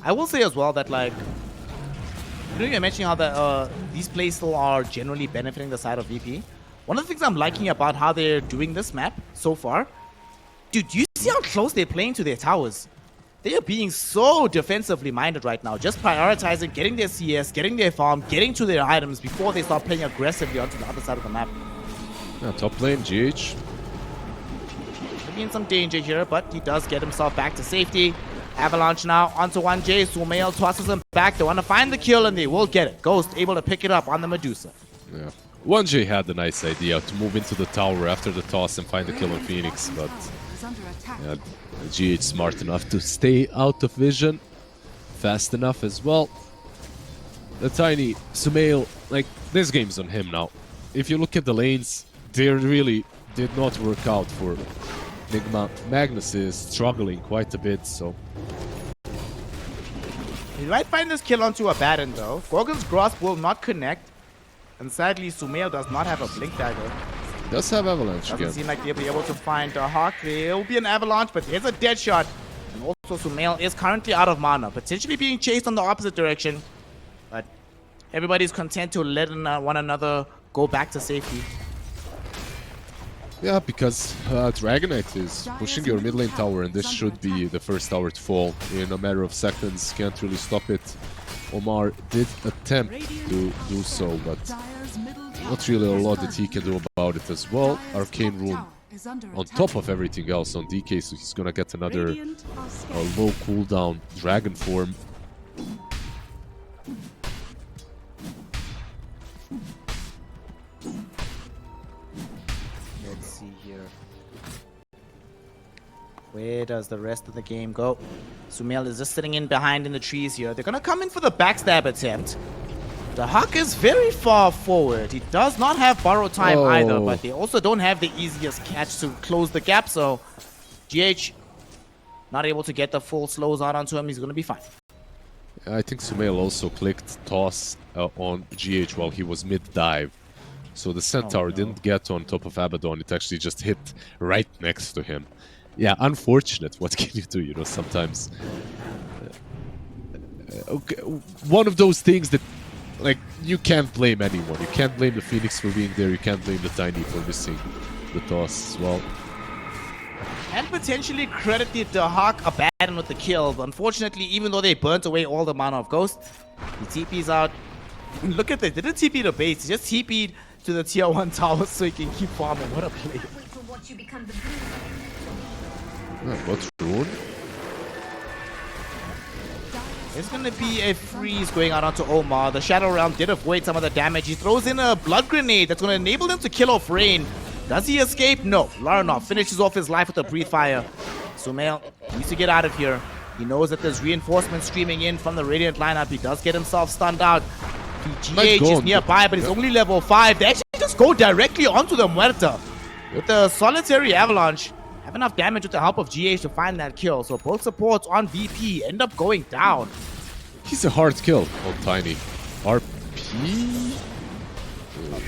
I will say as well that, like, you know, you're mentioning how these plays still are generally benefiting the side of VP. One of the things I'm liking about how they're doing this map so far, dude, you see how close they're playing to their towers? They are being so defensively minded right now, just prioritizing getting their CS, getting their farm, getting to their items before they start playing aggressively onto the other side of the map. Yeah, top lane, GH. Maybe in some danger here, but he does get himself back to safety. Avalanche now onto 1J. Sumail tosses him back. They want to find the kill, and they will get it. Ghost able to pick it up on the Medusa. Yeah. 1J had the nice idea to move into the tower after the toss and find the kill on Phoenix, but yeah, GH smart enough to stay out of vision, fast enough as well. The Tiny Sumail, like, this game's on him now. If you look at the lanes, they really did not work out for Nigma. Magnus is struggling quite a bit, so We might find this kill onto a Baron though. Gorgon's Grasp will not connect. And sadly, Sumail does not have a Blink Dagger. Does have Avalanche Doesn't again. seem like they'll be able to find a Hawk. There will be an Avalanche, but there's a dead shot. And also Sumail is currently out of mana, potentially being chased on the opposite direction. But everybody's content to let one another go back to safety. Yeah, because Dragonite is pushing your mid lane tower, and this should be the first tower to fall in a matter of seconds. Can't really stop it. Omar did attempt to do so, but not really a lot that he can do about it as well. Arcane Rune on top of everything else on DK, so he's gonna get another low cooldown dragon form. Let's see here. Where does the rest of the game go? Sumail is just sitting in behind in the trees here. They're gonna come in for the backstab attempt. The Hawk is very far forward. He does not have borrow time either, but they also don't have the easiest catch to close the gap, so GH not able to get the full slows out onto him. He's gonna be fine. I think Sumail also clicked toss on GH while he was mid-dive. So the Centaur didn't get on top of Abaddon, it actually just hit right next to him. Yeah, unfortunate. What can you do, you know, sometimes. Okay, one of those things that, like, you can't blame anyone. You can't blame the Phoenix for being there, you can't blame the Tiny for missing the toss as well. And potentially credit the Hawk a Baron with the kill, but unfortunately, even though they burnt away all the mana of Ghost, he TP's out. Look at that, didn't TP the base, he just TP'd to the tier 1 tower so he can keep farming. What a play. What's Rune? There's gonna be a freeze going out onto Omar. The Shadow Realm did avoid some of the damage. He throws in a Blood Grenade that's gonna enable them to kill off Rain. Does he escape? No. Laranov finishes off his life with a Breathe Fire. Sumail needs to get out of here. He knows that there's reinforcements streaming in from the Radiant lineup. He does get himself stunned out. GH is nearby, but he's only level 5. They actually just go directly onto the Muerta. With the Solitary Avalanche, have enough damage with the help of GH to find that kill. So both supports on VP end up going down. He's a hard kill on Tiny. RP?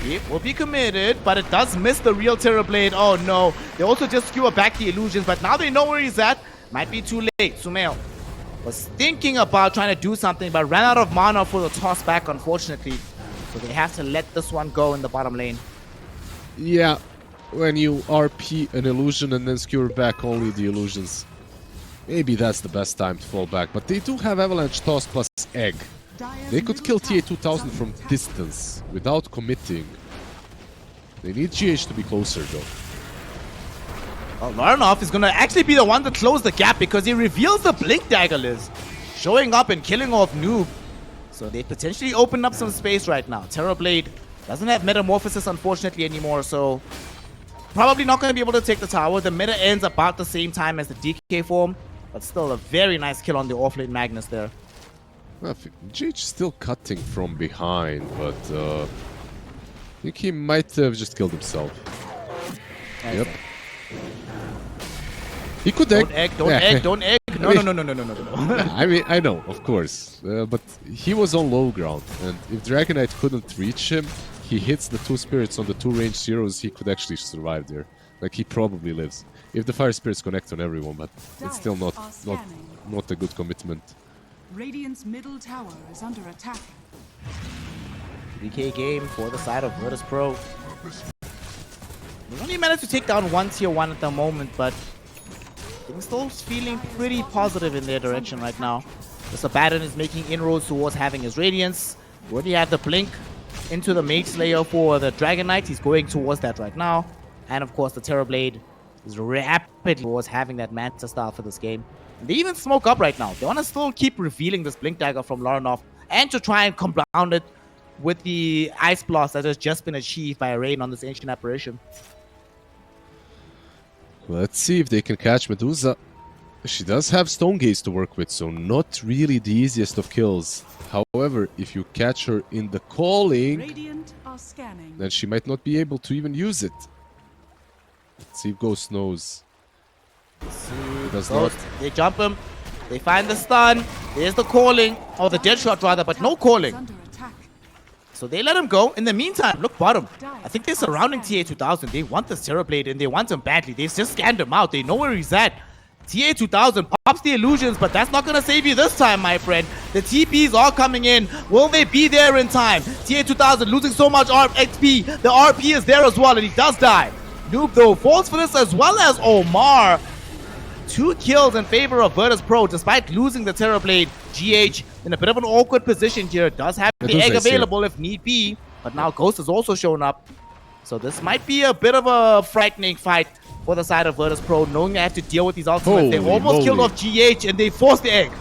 It will be committed, but it does miss the real Terrorblade. Oh no. They also just skewer back the illusions, but now they know where he's at. Might be too late. Sumail was thinking about trying to do something, but ran out of mana for the toss back, unfortunately. So they have to let this one go in the bottom lane. Yeah, when you RP an illusion and then skewer back only the illusions, maybe that's the best time to fall back. But they do have Avalanche Toss plus Egg. They could kill TA2000 from distance without committing. They need GH to be closer though. Well, Laranov is going to actually be the one to close the gap because he reveals the Blink Dagger, Liz, showing up and killing off Noob. So they potentially open up some space right now. Terrorblade doesn't have Metamorphosis, unfortunately, anymore, so probably not going to be able to take the tower. The meta ends about the same time as the DK form, but still a very nice kill on the offlane Magnus there. Well, GH still cutting from behind, but I think he might have just killed himself. Yep. He could egg. Don't egg. No. I mean, I know, of course. But he was on low ground. And if Dragonite couldn't reach him, he hits the 2 spirits on the 2 ranged heroes, he could actually survive there. Like, he probably lives. If the fire spirits connect on everyone, but it's still not a good commitment. Radiant's middle tower is under attack. DK game for the side of Virtus.pro. They only managed to take down one tier 1 at the moment, but they're still feeling pretty positive in their direction right now. The Sabaton is making inroads towards having his Radiance. We already have the Blink into the Mage Slayer for the Dragon Knight. He's going towards that right now. And of course the Terrorblade is rapidly towards having that Manta style for this game. And they even smoke up right now. They want to still keep revealing this Blink Dagger from Laranov and to try and compound it with the Ice Blast that has just been achieved by Rain on this Ancient Apparition. Let's see if they can catch Medusa. She does have Stone Gaze to work with, so not really the easiest of kills. However, if you catch her in the calling, then she might not be able to even use it. Let's see if Ghost knows. They jump him. They find the stun. There's the calling, or the dead shot rather, but no calling. Under attack. So they let him go. In the meantime, look bottom. I think they're surrounding TA2000. They want this Terrorblade and they want him badly. They've just scanned him out. They know where he's at. TA2000 pops the illusions, but that's not going to save you this time, my friend. The TPs are coming in. Will they be there in time? TA2000 losing so much XP. The RP is there as well, and he does die. Noob, though, falls for this as well as Omar. 2 kills in favor of Virtus.pro, despite losing the Terrorblade. GH in a bit of an awkward position here. Does have the egg available if need be, but now Ghost has also shown up. So this might be a bit of a frightening fight for the side of Virtus.pro, knowing they have to deal with these ultimates. They almost killed off GH and they forced the egg.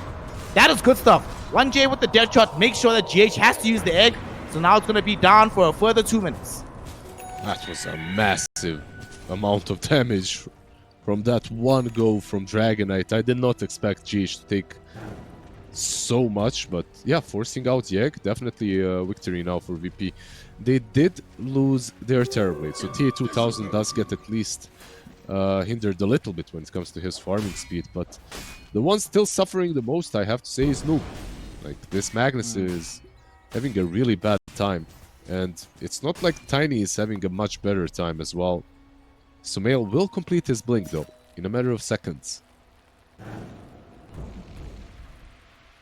That is good stuff. 1J with the dead shot makes sure that GH has to use the egg. So now it's going to be down for a further 2 minutes. That was a massive amount of damage from that one go from Dragonite. I did not expect GH to take so much, but yeah, forcing out the egg, definitely a victory now for VP. They did lose their Terrorblade, so TA2000 does get at least hindered a little bit when it comes to his farming speed, but the one still suffering the most, I have to say, is Noob. Like, this Magnus is having a really bad time, and it's not like Tiny is having a much better time as well. Sumail will complete his blink though, in a matter of seconds.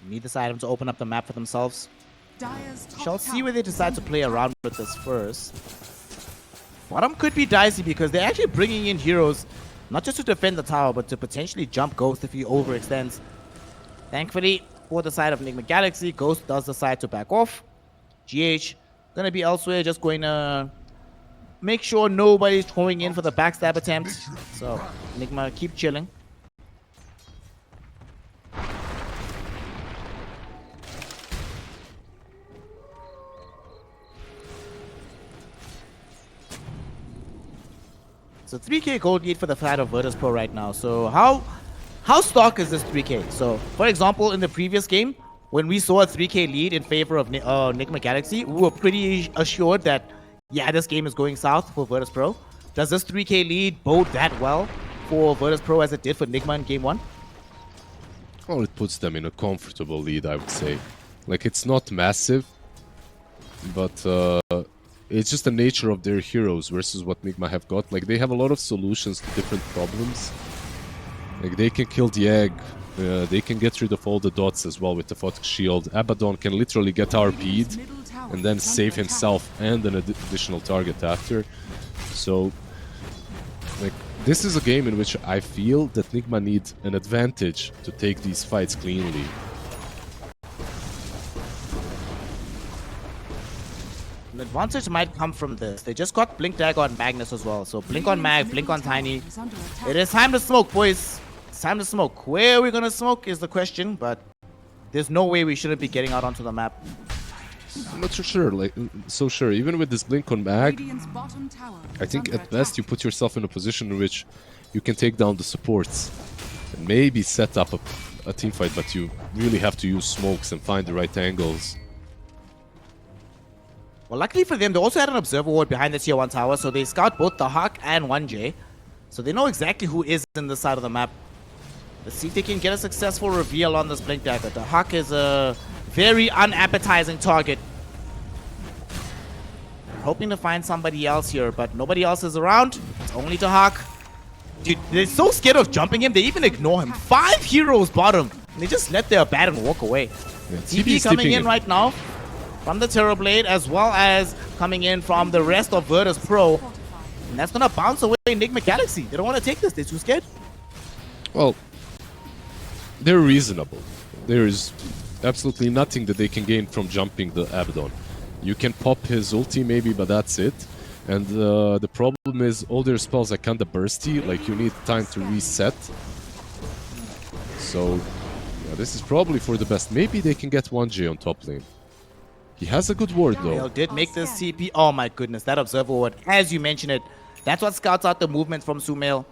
Need this item to open up the map for themselves. Dire's top Shall see tower where they decide to play around with this first. Bottom could be dicey because they're actually bringing in heroes, not just to defend the tower, but to potentially jump Ghost if he overextends. Thankfully, for the side of Nigma Galaxy, Ghost does decide to back off. GH gonna be elsewhere, just going to make sure nobody's throwing in for the backstab attempt. So, Nigma, keep chilling. So 3k gold lead for the side of Virtus.pro right now. So how stock is this 3k? So for example, in the previous game, when we saw a 3k lead in favor of Nigma Galaxy, we were pretty assured that, yeah, this game is going south for Virtus.pro. Does this 3k lead bode that well for Virtus.pro as it did for Nigma in game 1? Well, it puts them in a comfortable lead, I would say. Like, it's not massive, but it's just the nature of their heroes versus what Nigma have got. Like, they have a lot of solutions to different problems. Like, they can kill the egg, they can get rid of all the dots as well with the Photic Shield. Abaddon can literally get RP'd and then save himself and an additional target after. So, like, this is a game in which I feel that Nigma needs an advantage to take these fights cleanly. An advantage might come from this. They just got Blink Dagger on Magnus as well. So Blink on Mag, Blink on Tiny. It is time to smoke, boys. It's time to smoke. Where are we going to smoke is the question, but there's no way we shouldn't be getting out onto the map. I'm not so sure, sure. Even with this Blink on Mag, Radiant's bottom tower I think at best you put yourself in a position in which you can take down the supports and maybe set up a team fight, but you really have to use smokes and find the right angles. Well, luckily for them, they also had an observer ward behind the tier 1 tower, so they scout both the Hawk and 1J. So they know exactly who is in this side of the map. Let's see if they can get a successful reveal on this Blink Dagger. The Hawk is a very unappetizing target. Hoping to find somebody else here, but nobody else is around. It's only the Hawk. Dude, they're so scared of jumping him, they even ignore him. 5 heroes bottom. And they just let their bat and walk away. Yeah, TP coming in right now from the Terrorblade, as well as coming in from the rest of Virtus.pro. And that's going to bounce away Nigma Galaxy. They don't want to take this. They're too scared. Well, they're reasonable. There is absolutely nothing that they can gain from jumping the Abaddon. You can pop his ulti maybe, but that's it. And the problem is all their spells are kind of bursty. Like, you need time to reset. So, yeah, this is probably for the best. Maybe they can get 1J on top lane. He has a good ward though. They did make this CP. Oh my goodness, that observer ward, as you mentioned it, that's what scouts out the movement from Sumail.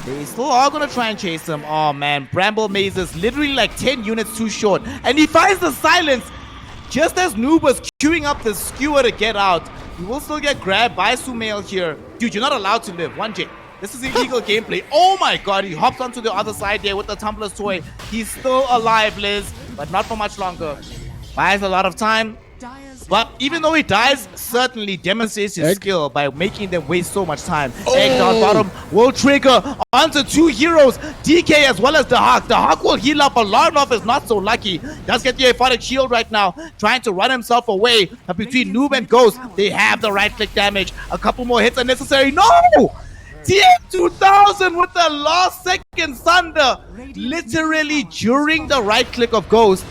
They still are going to try and chase him. Oh man, Bramble Maze is literally like 10 units too short. And he finds the silence just as Noob was queuing up the skewer to get out. He will still get grabbed by Sumail here. Dude, you're not allowed to live. 1J. This is illegal gameplay. Oh my god, he hops onto the other side there with the Tumbler's Toy. He's still alive, Liz, but not for much longer. Buys a lot of time. Dire's But even though he dies, certainly demonstrates his skill by making them waste so much time. Egg down bottom will trigger onto two heroes, DK as well as the Hawk. The Hawk will heal up, but Larnov is not so lucky. Does get the aphotic shield right now, trying to run himself away. But between Noob and Ghost, they have the right-click damage. A couple more hits are necessary. No! TM2000 with the last second thunder. Literally during the right-click of Ghost,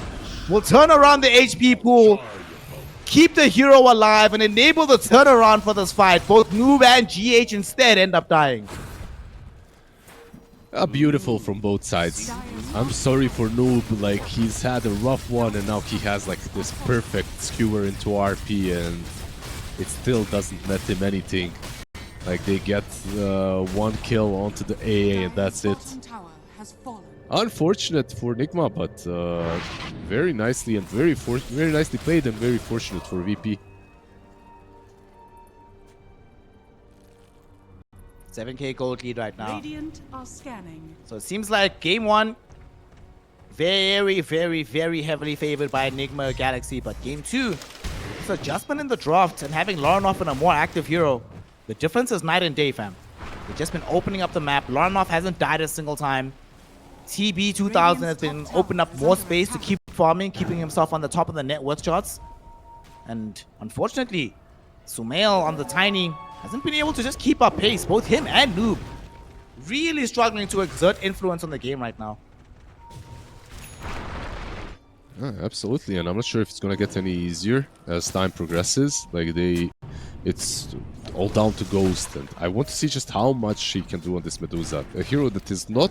will turn around the HP pool, keep the hero alive, and enable the turnaround for this fight. Both Noob and GH instead end up dying. Beautiful from both sides. I'm sorry for Noob, like he's had a rough one and now he has like this perfect skewer into RP and it still doesn't net him anything. Like they get one kill onto the AA and that's it. bottom tower has fallen. Unfortunate for Nigma, but very nicely and very nicely played and very fortunate for VP. 7k gold lead right now. Radiant are scanning. So it seems like game one, very heavily favored by Nigma Galaxy. But game two, this adjustment in the draft and having Larnov in a more active hero. The difference is night and day, fam. They've just been opening up the map. Larnov hasn't died a single time. TB2000 has been opened up more space to keep farming, keeping himself on the top of the net worth charts. And unfortunately, Sumail on the Tiny hasn't been able to just keep up pace. Both him and Noob really struggling to exert influence on the game right now. Absolutely, and I'm not sure if it's gonna get any easier as time progresses. Like it's all down to Ghost, and I want to see just how much she can do on this Medusa, a hero that is not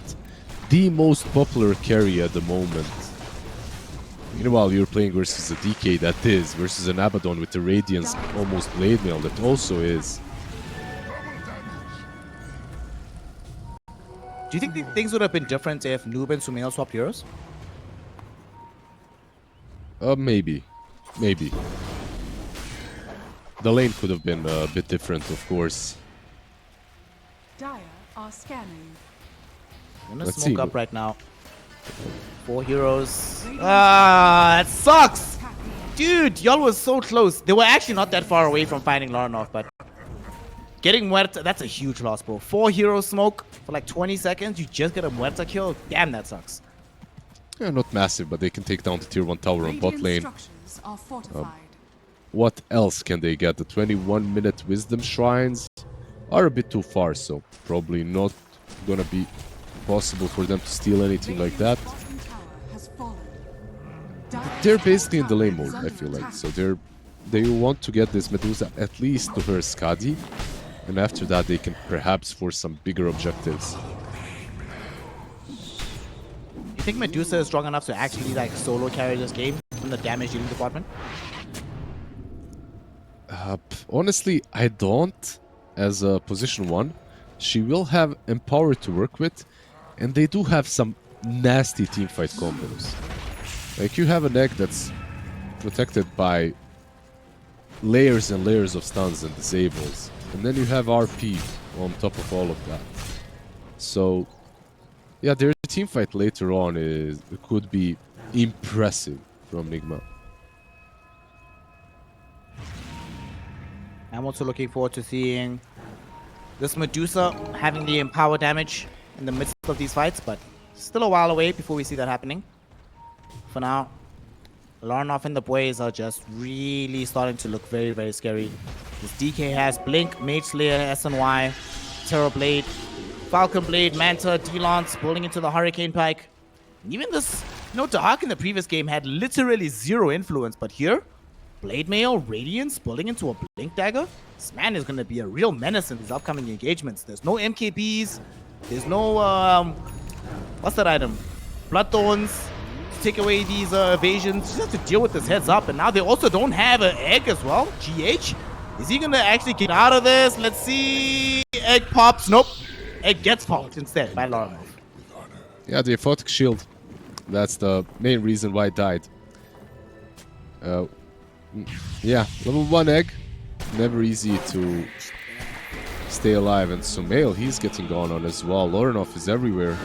the most popular carry at the moment. Meanwhile, you're playing versus a DK that is, versus an Abaddon with the Radiance almost Blade Mail that also is. Do you think things would have been different if Noob and Sumail swapped heroes? Maybe. The lane could have been a bit different, of course. Dire are scanning. I'm gonna Let's smoke see. up right now. 4 heroes. Ah, that sucks! Dude, y'all was so close. They were actually not that far away from finding Larnov, but getting Muerta, that's a huge loss, bro. 4 heroes smoke for like 20 seconds, you just get a Muerta kill. Damn, that sucks. Yeah, not massive, but they can take down the tier 1 tower on bot Radiant lane. structures are fortified. What else can they get? The 21-minute wisdom shrines are a bit too far, so probably not gonna be possible for them to steal anything like that. Bottom tower has fallen. They're basically in the lane mode, I feel like. So they want to get this Medusa at least to her Skadi, and after that they can perhaps force some bigger objectives. You think Medusa is strong enough to actually like solo carry this game from the damage dealing department? Honestly, I don't. As a position 1, she will have Empower to work with, and they do have some nasty teamfight combos. Like you have an egg that's protected by layers and layers of stuns and disables, and then you have RP on top of all of that. So yeah, their teamfight later on could be impressive from Nigma. I'm also looking forward to seeing this Medusa having the empower damage in the midst of these fights, but still a while away before we see that happening. For now, Larnov and the boys are just really starting to look very scary. This DK has Blink, Mage Slayer, SNY, Terror Blade, Falcon Blade, Manta, D-Lance pulling into the Hurricane Pike. And even this, Dark in the previous game had literally 0 influence, but here, Blade Mail, Radiance, pulling into a Blink Dagger. This man is going to be a real menace in these upcoming engagements. There's no MKBs. There's no, what's that item? Bloodthorns. To take away these evasions. Just have to deal with this heads up. And now they also don't have an egg as well. GH. Is he going to actually get out of this? Let's see. Egg pops. Nope. Egg gets popped instead by Larnov. Yeah, the aphotic shield. That's the main reason why it died. Yeah, level 1 egg. Never easy to stay alive. And Sumail, he's getting gone on as well. Lorenov is everywhere.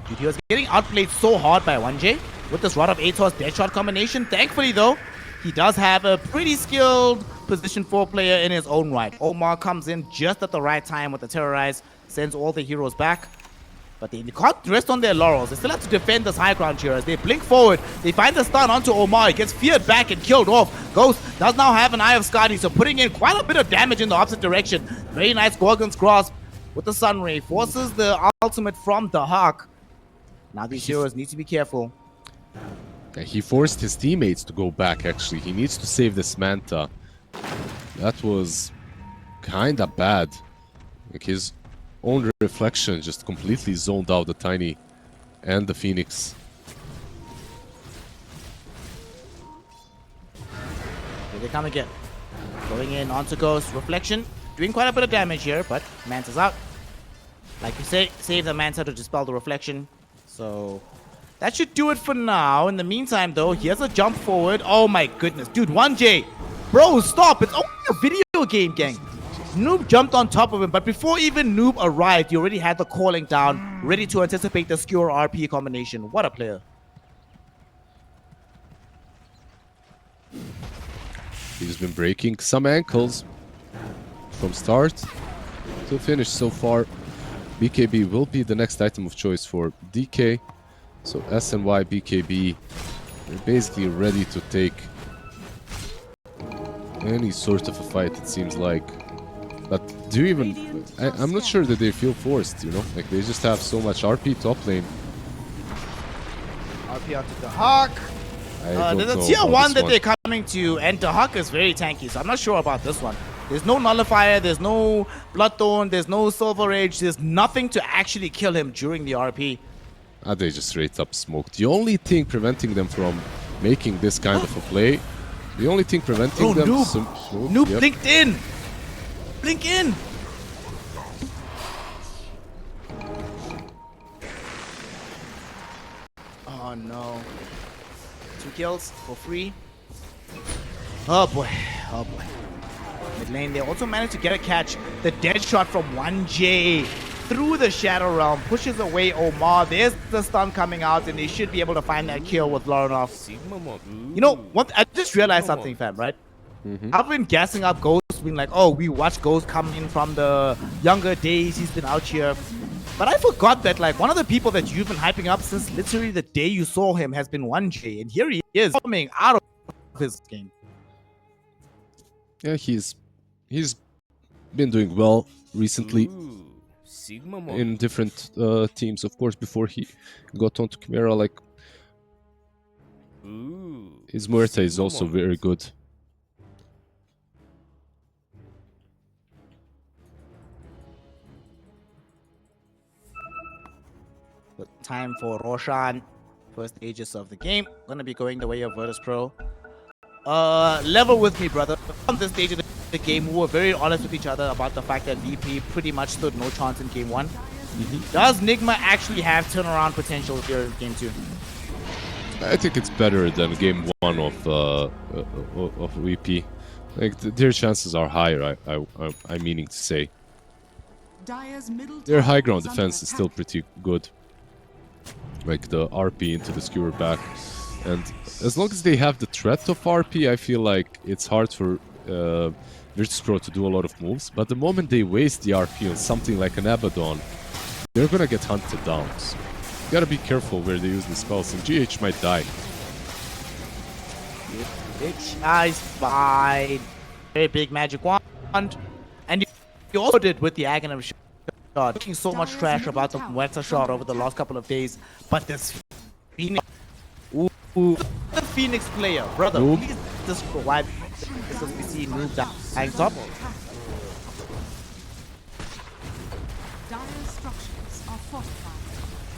Dude, he was getting outplayed so hard by 1J with this Rod of Atos Deadshot combination. Thankfully, though, he does have a pretty skilled position 4 player in his own right. Omar comes in just at the right time with the Terrorize, sends all the heroes back. But they can't rest on their laurels. They still have to defend this high ground here as they blink forward. They find the stun onto Omar. He gets feared back and killed off. Ghost does now have an Eye of Skadi, so putting in quite a bit of damage in the opposite direction. Very nice Gorgon's Grasp with the Sunray. Forces the ultimate from the Hawk. Now these heroes need to be careful. He forced his teammates to go back, actually. He needs to save this Manta. That was kinda bad. Like his own reflection just completely zoned out the Tiny and the Phoenix. Here they come again. Going in onto Ghost. Reflection. Doing quite a bit of damage here, but Manta's out. Like you say, save the Manta to dispel the reflection. So that should do it for now. In the meantime, though, here's a jump forward. Oh my goodness. Dude, 1J. Bro, stop. It's only a video game, gang. Noob jumped on top of him, but before even Noob arrived, he already had the calling down, ready to anticipate the skewer RP combination. What a player. He's been breaking some ankles from start to finish so far. BKB will be the next item of choice for DK. So SNY, BKB, they're basically ready to take any sort of a fight, it seems like. But do you even... I'm not sure that they feel forced, you know? Like, they just have so much RP top lane. RP onto the Hawk. There's a tier 1 that they're coming to, and the Hawk is very tanky, so I'm not sure about this one. There's no Nullifier, there's no Bloodthorn, there's no Silver Age, there's nothing to actually kill him during the RP. They just straight up smoked. The only thing preventing them from making this kind of a play, the only thing preventing them... Noob, Noob yep. blinked in! Blink in! Oh no. 2 kills for free. Oh boy, oh boy. Mid lane, they also managed to get a catch. The dead shot from 1J through the Shadow Realm pushes away Omar. There's the stun coming out, and they should be able to find that kill with Lorenov. You know what? I just realized something, fam, right? I've been gassing up Ghost, being like, oh, we watched Ghost come in from the younger days. He's been out here. But I forgot that, like, one of the people that you've been hyping up since literally the day you saw him has been 1J. And here he is coming out of his game. Yeah, he's been doing well recently in different teams, of course, before he got onto Chimera. Like, his Muerta is also very good. Time for Roshan. First ages of the game. Gonna be going the way of Virtus.pro. Level with me, brother. On this stage of the game, we were very honest with each other about the fact that VP pretty much stood no chance in game 1. Does Nigma actually have turnaround potential here in game 2? I think it's better than game 1 of VP. Like, their chances are higher, I'm meaning to say. Their high ground defense is still pretty good. Like the RP into the skewer back. And as long as they have the threat of RP, I feel like it's hard for Virtus.pro to do a lot of moves. But the moment they waste the RP on something like an Abaddon, they're gonna get hunted down. So you gotta be careful where they use the spells, and GH might die. GH is fine. Very big magic wand. And you also did with the Aghanim shot. Talking so much trash about the Muerta shot over the last couple of days, but this Phoenix, the Phoenix player, brother, please just provide because we see Noob dying top.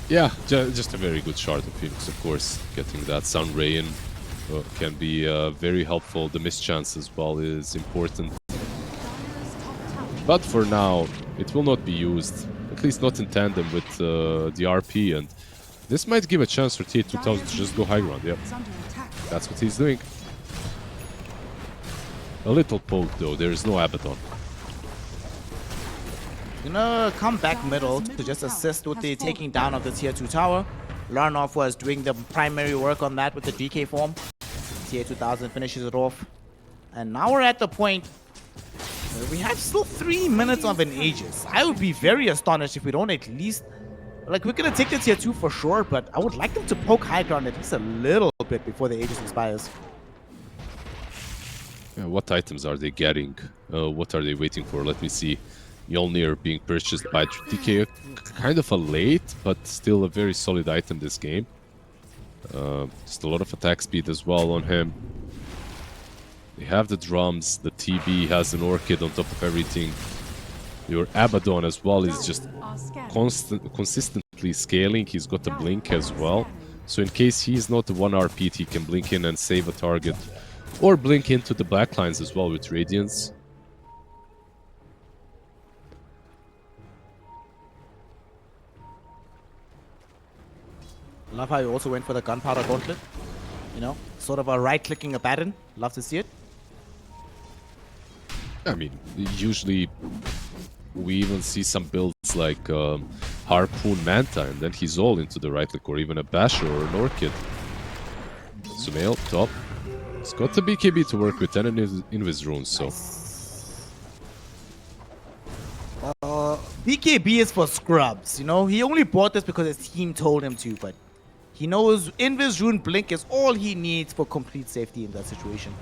Yeah, just a very good shot of Phoenix, of course. Getting that Sun Ray in can be very helpful. The mischance as well is important. But for now, it will not be used, at least not in tandem with the RP, and this might give a chance for TA2000 to just go high ground. Yep, that's what he's doing. A little poke though, there is no Abaddon. gonna come back middle to just assist with the taking down of the tier 2 tower. Larnov was doing the primary work on that with the DK form. Tier 2000 finishes it off. And now we're at the point where we have still 3 minutes of an Aegis. I would be very astonished if we don't at least... Like, we're gonna take the tier 2 for sure, but I would like them to poke high ground at least a little bit before the Aegis expires. Yeah, what items are they getting? What are they waiting for? Let me see. Mjolnir being purchased by DK. Kind of a late, but still a very solid item this game. Just a lot of attack speed as well on him. They have the drums. The TB has an Orchid on top of everything. Your Abaddon as well is just consistently scaling. He's got a blink as well. So in case he's not the 1 RP, he can blink in and save a target. Or blink into the backlines as well with Radiance. Love how you also went for the gunpowder gauntlet. You know, sort of a right-clicking Abaddon. Love to see it. I mean, usually we even see some builds like Harpoon Manta, and then he's all into the right click, or even a Basher or an Orchid. Sumail, top. He's got the BKB to work with and an Invis rune, so. BKB is for scrubs, you know? He only bought this because his team told him to, but he knows Invis rune blink is all he needs for complete safety in that situation.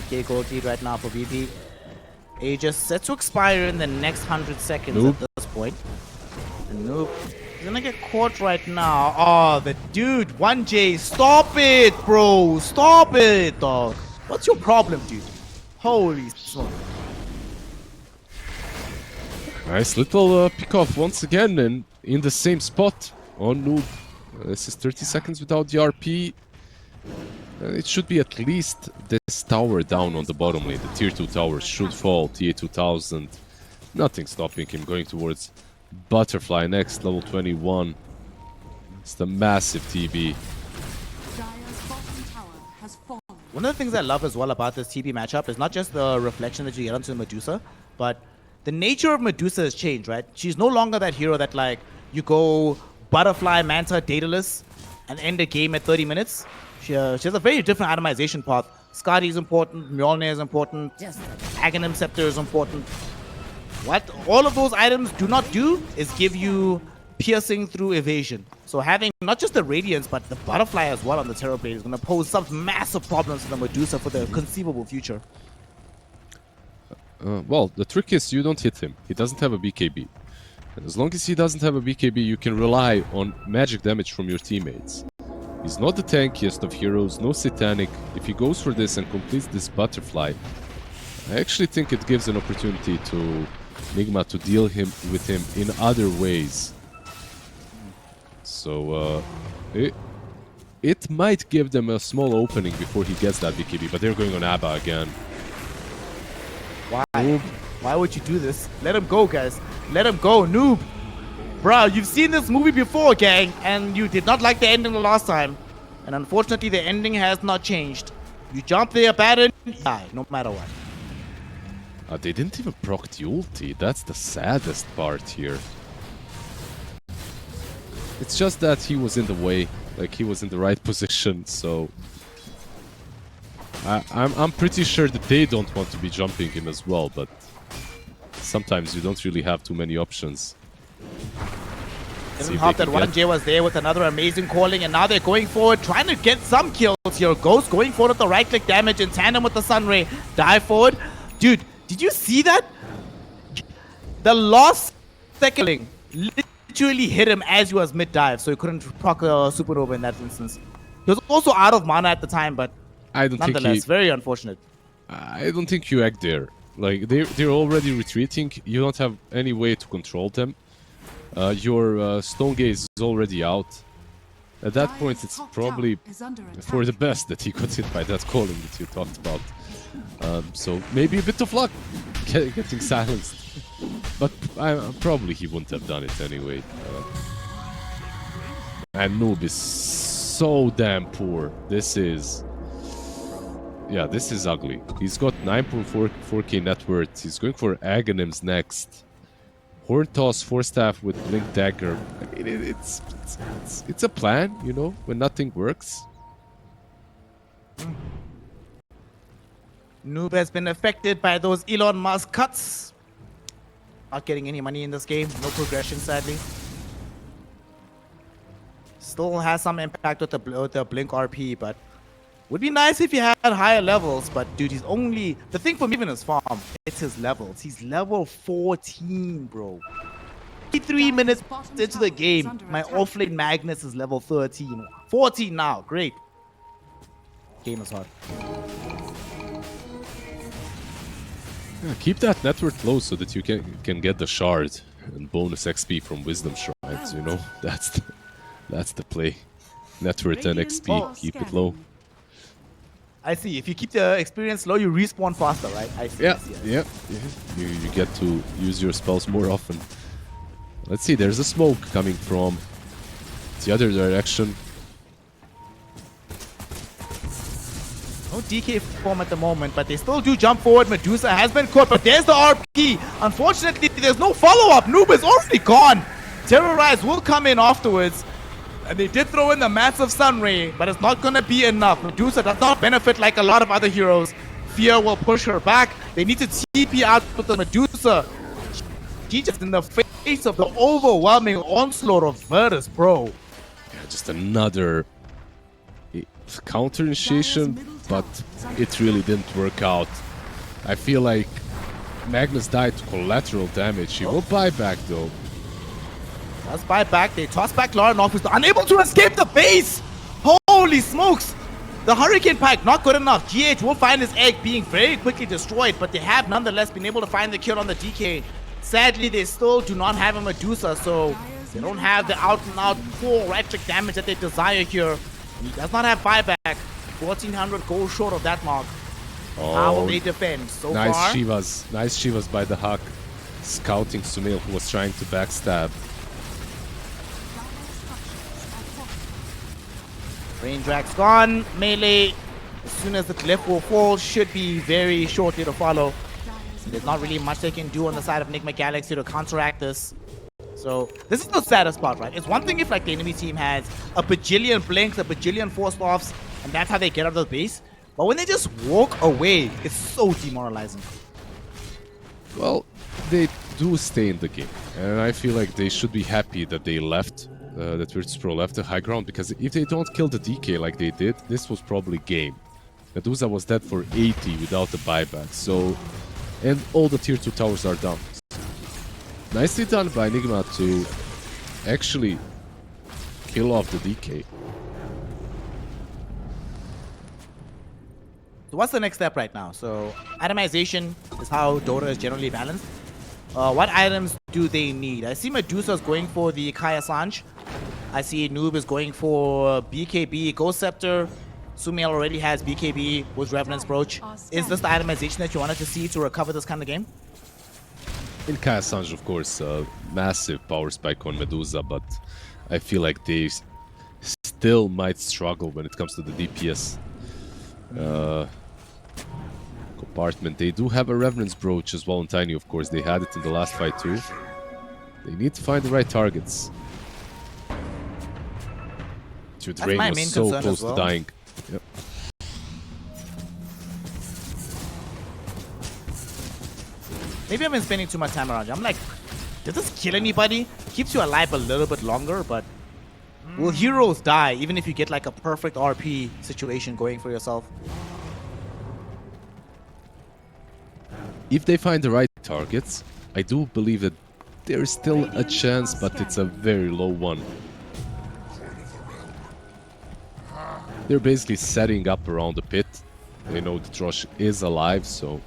Okay, gold lead right now for VP. Aegis set to expire in the next 100 seconds at this point. And Noob is gonna get caught right now. Oh, the dude, 1J, stop it, bro. Stop it, dog. What's your problem, dude? Holy smoke. Nice little pick off once again, and in the same spot on Noob. This is 30 seconds without the RP. It should be at least this tower down on the bottom lane. The tier 2 tower should fall. TA 2000. Nothing stopping him going towards Butterfly next, level 21. It's the massive TB. One of the things I love as well about this TB matchup is not just the reflection that you get onto Medusa, but the nature of Medusa has changed, right? She's no longer that hero that, like, you go Butterfly, Manta, Daedalus, and end the game at 30 minutes. She has a very different itemization path. Skadi is important, Mjolnir is important, Aghanim Scepter is important. What all of those items do not do is give you piercing through evasion. So having not just the Radiance, but the Butterfly as well on the Terrorblade is going to pose some massive problems to the Medusa for the conceivable future. Well, the trick is you don't hit him. He doesn't have a BKB. And as long as he doesn't have a BKB, you can rely on magic damage from your teammates. He's not the tankiest of heroes, no Satanic. If he goes for this and completes this Butterfly, I actually think it gives an opportunity to Nigma to deal with him in other ways. So it might give them a small opening before he gets that BKB, but they're going on Abba again. Why? Noob. Why would you do this? Let him go, guys. Let him go, Noob. Bro, you've seen this movie before, gang, and you did not like the ending the last time. And unfortunately, the ending has not changed. You jump there, Baron, you die, no matter what. They didn't even proc the ulti. That's the saddest part here. It's just that he was in the way, like he was in the right position, so... I'm pretty sure that they don't want to be jumping him as well, but... sometimes you don't really have too many options. Didn't help that 1J was there with another amazing calling, and now they're going forward, trying to get some kills here. Ghost going forward with the right-click damage in tandem with the Sunray. Dive forward. Dude, did you see that? The last second literally hit him as he was mid-dive, so he couldn't proc a Supernova in that instance. He was also out of mana at the time, but nonetheless, very unfortunate. I don't think you act there. Like, they're already retreating. You don't have any way to control them. Your Stone Gaze is already out. At that point, it's probably for the best that he got hit by that calling that you talked about. So maybe a bit of luck getting silenced. But probably he wouldn't have done it anyway. And Noob is so damn poor. This is... Yeah, this is ugly. He's got 9.4k net worth. He's going for Aghanims next. Horn Toss, 4-staff with Blink Dagger. I mean, it's a plan, you know, when nothing works. Noob has been affected by those Elon Musk cuts. Not getting any money in this game. No progression, sadly. Still has some impact with the Blink RP, but would be nice if he had higher levels. But dude, he's only... The thing for me in his farm, it's his levels. He's level 14, bro. 3 minutes into the game, my offlane Magnus is level 13. 14 now, great. Game is hard. Yeah, keep that net worth low so that you can get the shard and bonus XP from Wisdom Shrines, you know? That's the play. Net worth and XP, keep it low. I see. If you keep the experience low, you respawn faster, right? I see. Yeah. You get to use your spells more often. Let's see, there's a smoke coming from the other direction. No DK form at the moment, but they still do jump forward. Medusa has been caught, but there's the RP. Unfortunately, there's no follow-up. Noob is already gone. Terrorize will come in afterwards. And they did throw in the massive Sun Ray, but it's not going to be enough. Medusa does not benefit like a lot of other heroes. Fear will push her back. They need to TP out with the Medusa. She just in the face of the overwhelming onslaught of Virtus.pro. Yeah, just another counter initiation, but it really didn't work out. I feel like Magnus died to collateral damage. He will buy back though. Does buy back. They toss back Lauren off. He's unable to escape the base. Holy smokes. The Hurricane Pike, not good enough. GH will find his egg being very quickly destroyed, but they have nonetheless been able to find the kill on the DK. Sadly, they still do not have a Medusa, so they don't have the out-and-out full right-click damage that they desire here. And he does not have buyback. 1400 gold short of that mark. Oh, how will they defend? So nice far, Shivas. Nice Shivas by the Huck. Scouting Sumail, who was trying to backstab. Rain Drag's gone. Melee, as soon as the glyph will fall, should be very shortly to follow. There's not really much they can do on the side of Nigma Galaxy to counteract this. So this is the saddest part, right? It's one thing if like the enemy team has a bajillion blinks, a bajillion force offs, and that's how they get out of the base. But when they just walk away, it's so demoralizing. Well, they do stay in the game, and I feel like they should be happy that they left. That Virtus.pro left the high ground, because if they don't kill the DK like they did, this was probably game. Medusa was dead for 80 without the buyback, so... And all the tier 2 towers are down. Nicely done by Nigma to actually kill off the DK. So what's the next step right now? So itemization is how Dota is generally balanced. What items do they need? I see Medusa's going for the Kaya Sanj. I see Noob is going for BKB, Ghost Scepter. Sumail already has BKB with Revenant's Brooch. Is this the itemization that you wanted to see to recover this kind of game? In Kaya Sanj, of course, massive power spike on Medusa, but I feel like they still might struggle when it comes to the DPS compartment. They do have a Revenant's Brooch as well on Tiny, of course. They had it in the last fight too. They need to find the right targets. Dude, Rain was so close to dying. Yep. Maybe I've been spending too much time around you. I'm like, does this kill anybody? Keeps you alive a little bit longer, but will heroes die even if you get like a perfect RP situation going for yourself? If they find the right targets, I do believe that there is still a chance, but it's a very low one. They're basically setting up around the pit. They know the Drosh is alive, so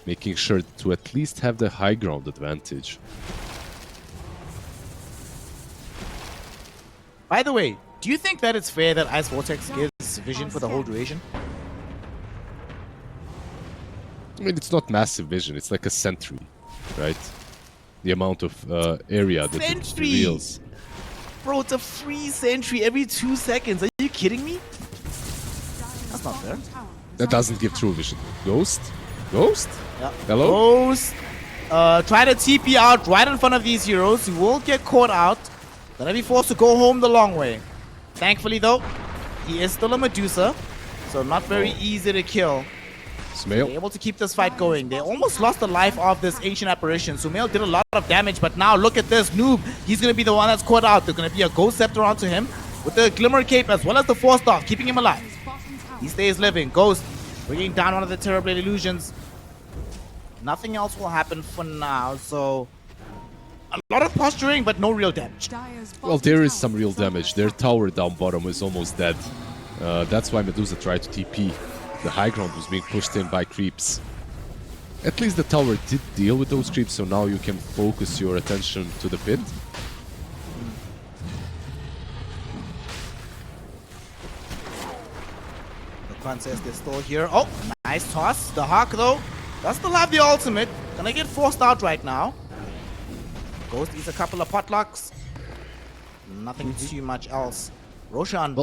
making sure to at least have the high ground advantage. By the way, do you think that it's fair that Ice Vortex gives vision for the whole duration? I mean, it's not massive vision, it's like a sentry, right? the amount of area that it Sentry! reveals. Bro, it's a free sentry every 2 seconds. Are you kidding me? That's not fair. That doesn't give true vision. Ghost? Ghost? Yeah. Hello? Ghost. Try to TP out right in front of these heroes. He will get caught out. Gonna be forced to go home the long way. Thankfully, though, he is still a Medusa, so not very easy to kill. Sumail. They're able to keep this fight going. They almost lost the life of this ancient apparition. Sumail did a lot of damage, but now look at this noob. He's going to be the one that's caught out. There's going to be a ghost scepter onto him with the glimmer cape as well as the force staff, keeping him alive. He stays living. Ghost bringing down one of the Terrorblade illusions. Nothing else will happen for now, so a lot of posturing, but no real damage. Well, there is some real damage. Their tower down bottom is almost dead. That's why Medusa tried to TP. The high ground was being pushed in by creeps. At least the tower did deal with those creeps, so now you can focus your attention to the pit. The Princess is still here. Oh, nice toss. The Hawk, though, does still have the ultimate. Gonna get forced out right now. Ghost eats a couple of potlocks. Nothing too much else. Roshan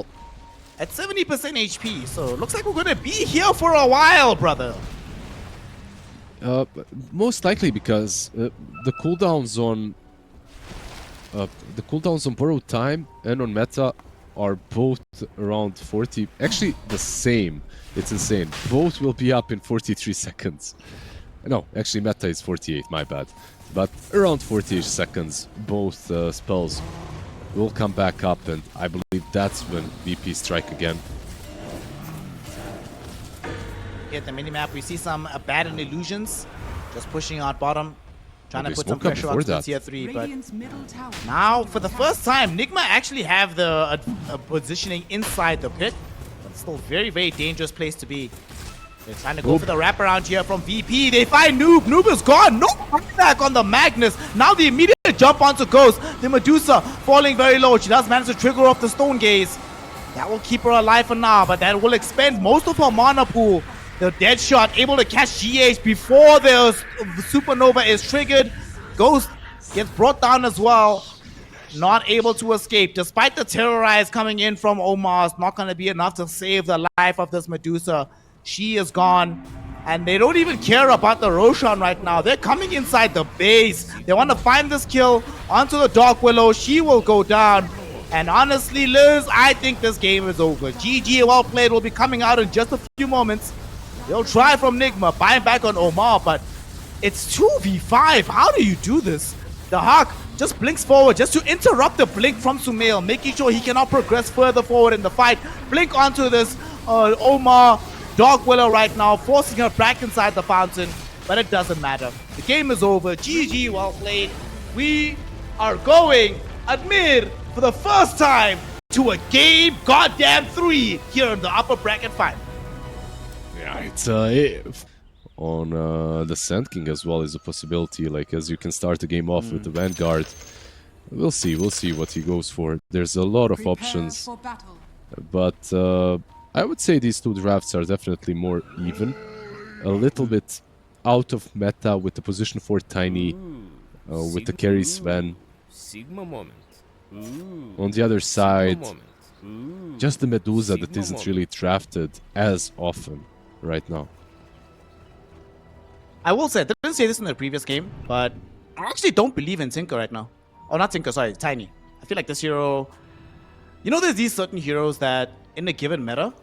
at 70% HP, so looks like we're gonna be here for a while, brother. Most likely because the cooldowns on borrowed time and on meta are both around 40. Actually, the same. It's insane. Both will be up in 43 seconds. No, actually, meta is 48. My bad. But around 40-ish seconds, both spells will come back up, and I believe that's when VP strike again. At the minimap, we see some abandoned illusions just pushing out bottom, trying to put some pressure onto the tier 3. But now, for the first time, Nigma actually have the positioning inside the pit. But still very, very dangerous place to be. They're trying to go for the wraparound here from VP. They find Noob. Noob is gone. No back on the Magnus. Now the immediate jump onto Ghost. The Medusa falling very low. She does manage to trigger off the Stone Gaze. That will keep her alive for now, but that will expend most of her mana pool. The dead shot able to catch GH before the supernova is triggered. Ghost gets brought down as well. Not able to escape. Despite the terrorize coming in from Omar, it's not going to be enough to save the life of this Medusa. She is gone. And they don't even care about the Roshan right now. They're coming inside the base. They want to find this kill onto the Dark Willow. She will go down. And honestly, Liz, I think this game is over. GG, well played, will be coming out in just a few moments. They'll try from Nigma, buying back on Omar, but it's 2v5. How do you do this? The Hawk just blinks forward just to interrupt the blink from Sumail, making sure he cannot progress further forward in the fight. Blink onto this Omar Dark Willow right now, forcing her back inside the fountain, but it doesn't matter. The game is over. GG, well played. We are going, admit, for the first time to a game goddamn 3 here in the upper bracket fight. Yeah, it's on the Sand King as well is a possibility. Like, as you can start the game off with the Vanguard. We'll see what he goes for. There's a lot of options, but I would say these two drafts are definitely more even. A little bit out of meta with the position for Tiny, with the carry Sven. Sigma moment. On the other side, just the Medusa that isn't really drafted as often right now. I will say, I didn't say this in the previous game, but I actually don't believe in Tinker right now. Oh, not Tinker, sorry, Tiny. I feel like this hero... You know, there's these certain heroes that, in a given meta,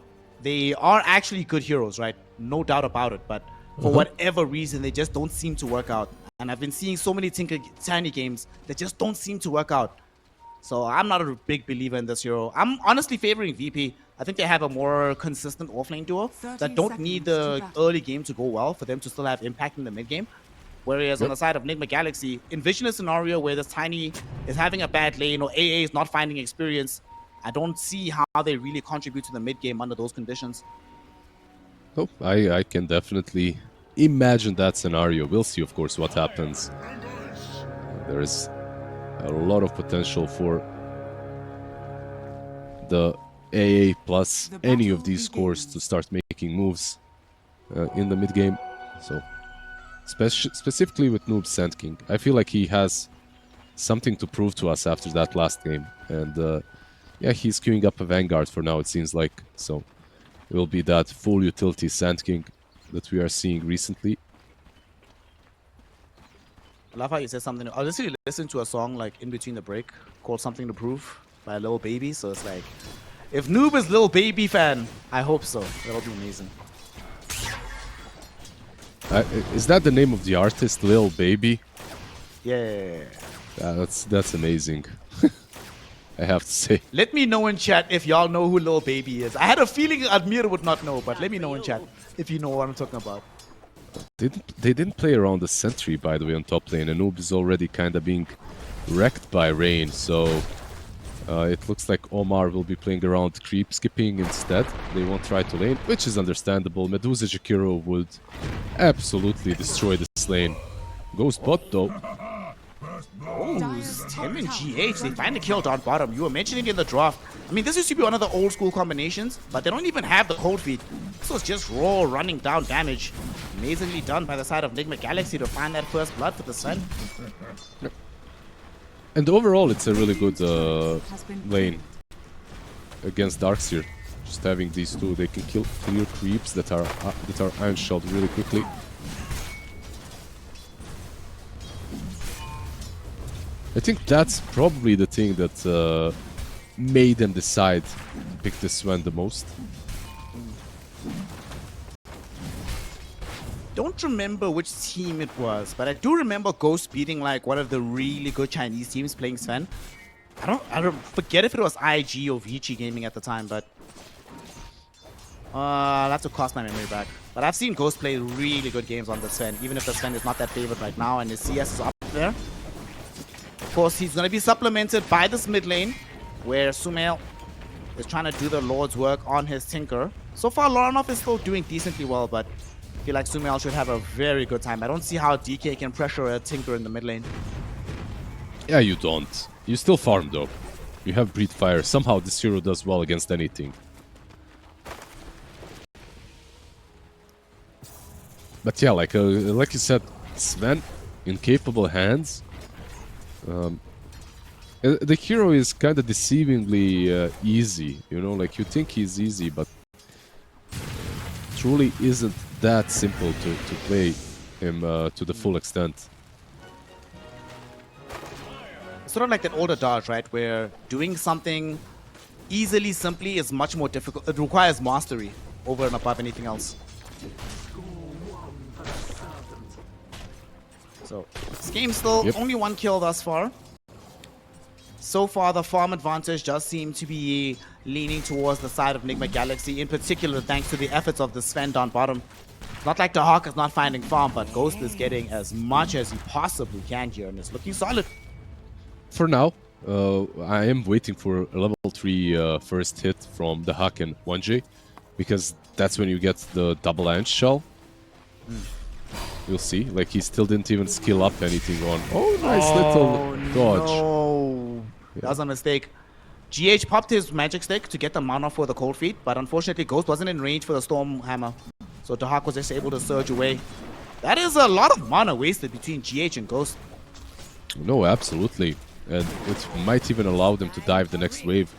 they are actually good heroes, right? No doubt about it, but for whatever reason, they just don't seem to work out. And I've been seeing so many Tinker Tiny games that just don't seem to work out. So I'm not a big believer in this hero. I'm honestly favoring VP. I think they have a more consistent offlane duo that don't need the early game to go well for them to still have impact in the mid game. Whereas on the side of Nigma Galaxy, envision a scenario where this Tiny is having a bad lane or AA is not finding experience. I don't see how they really contribute to the mid game under those conditions. Oh, I can definitely imagine that scenario. We'll see, of course, what happens. There is a lot of potential for the AA plus any of these scores to start making moves in the mid game. So specifically with Noob Sand King. I feel like he has something to prove to us after that last game. And yeah, he's queuing up a Vanguard for now, it seems like. So it will be that full utility Sand King that we are seeing recently. I love how you said something. I was listening to a song like in between the break called "Something to Prove" by Lil Baby. So it's like, if Noob is Lil Baby fan, I hope so. That'll be amazing. Is that the name of the artist, Lil Baby? Yeah. That's amazing. I have to say. Let me know in chat if y'all know who Lil Baby is. I had a feeling Admir would not know, but let me know in chat if you know what I'm talking about. They didn't play around the sentry, by the way, on top lane. And Noob is already kind of being wrecked by Rain, so it looks like Omar will be playing around creep skipping instead. They won't try to lane, which is understandable. Medusa Jakiro would absolutely destroy this lane. Goes bot though. Oh, Tim and GH, they finally killed on bottom. You were mentioning in the draft. I mean, this used to be one of the old school combinations, but they don't even have the cold feed. This was just raw running down damage. Amazingly done by the side of Nigma Galaxy to find that first blood for the Sven. And overall, it's a really good lane against Darkseer. Just having these two, they can clear creeps that are iron shot really quickly. I think that's probably the thing that made them decide to pick this Sven the most. Don't remember which team it was, but I do remember Ghost beating like one of the really good Chinese teams playing Sven. I don't forget if it was IG or Vici Gaming at the time, but I'll have to cast my memory back. But I've seen Ghost play really good games on the Sven, even if the Sven is not that favored right now and his CS is up there. Of course, he's going to be supplemented by this mid lane, where Sumail is trying to do the Lord's work on his Tinker. So far, Loranov is still doing decently well, but I feel like Sumail should have a very good time. I don't see how DK can pressure a Tinker in the mid lane. Yeah, you don't. You still farm though. You have Breathe Fire. Somehow this hero does well against anything. But yeah, like you said, Sven in capable hands. The hero is kind of deceivingly easy, you know, like you think he's easy, but truly isn't that simple to play him to the full extent. It's sort of like that older dodge, right, where doing something easily, simply is much more difficult. It requires mastery over and above anything else. So, this game still only one kill thus far. So far, the farm advantage does seem to be leaning towards the side of Nigma Galaxy, in particular thanks to the efforts of the Sven down bottom. Not like the Hawk is not finding farm, but Ghost is getting as much as he possibly can here, and it's looking solid. For now, I am waiting for a level 3 first hit from the Hawk and 1J, because that's when you get the double Ange shell. You'll see, like he still didn't even skill up anything on. Oh, nice little dodge. No. That was a mistake. GH popped his magic stick to get the mana for the cold feet, but unfortunately Ghost wasn't in range for the Storm Hammer. So Dahak was just able to surge away. That is a lot of mana wasted between GH and Ghost. No, absolutely. And it might even allow them to dive the next wave.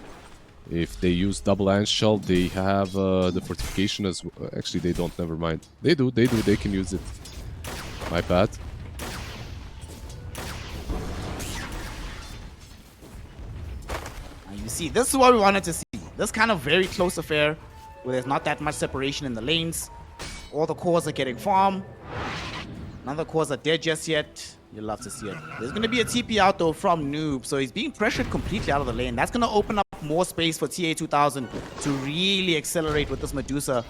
If they use double Ange Shell, they have the fortification as well. Actually, they don't, never mind. They do, they can use it. My bad. You see, this is what we wanted to see. This kind of very close affair where there's not that much separation in the lanes. All the cores are getting farm. None of the cores are dead just yet. You'll love to see it. There's going to be a TP out though from Noob, so he's being pressured completely out of the lane. That's going to open up more space for TA2000 to really accelerate with this Medusa.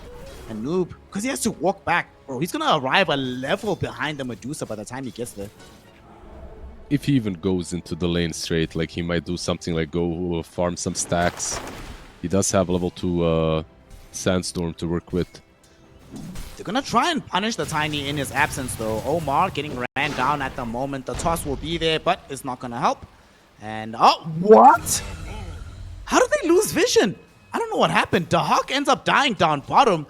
And Noob, because he has to walk back, bro, he's going to arrive a level behind the Medusa by the time he gets there. If he even goes into the lane straight, like he might do something like go farm some stacks. He does have a level 2 Sandstorm to work with. They're going to try and punish the Tiny in his absence though. Omar getting ran down at the moment. The toss will be there, but it's not going to help. And, oh, what? How did they lose vision? I don't know what happened. Dahak ends up dying down bottom.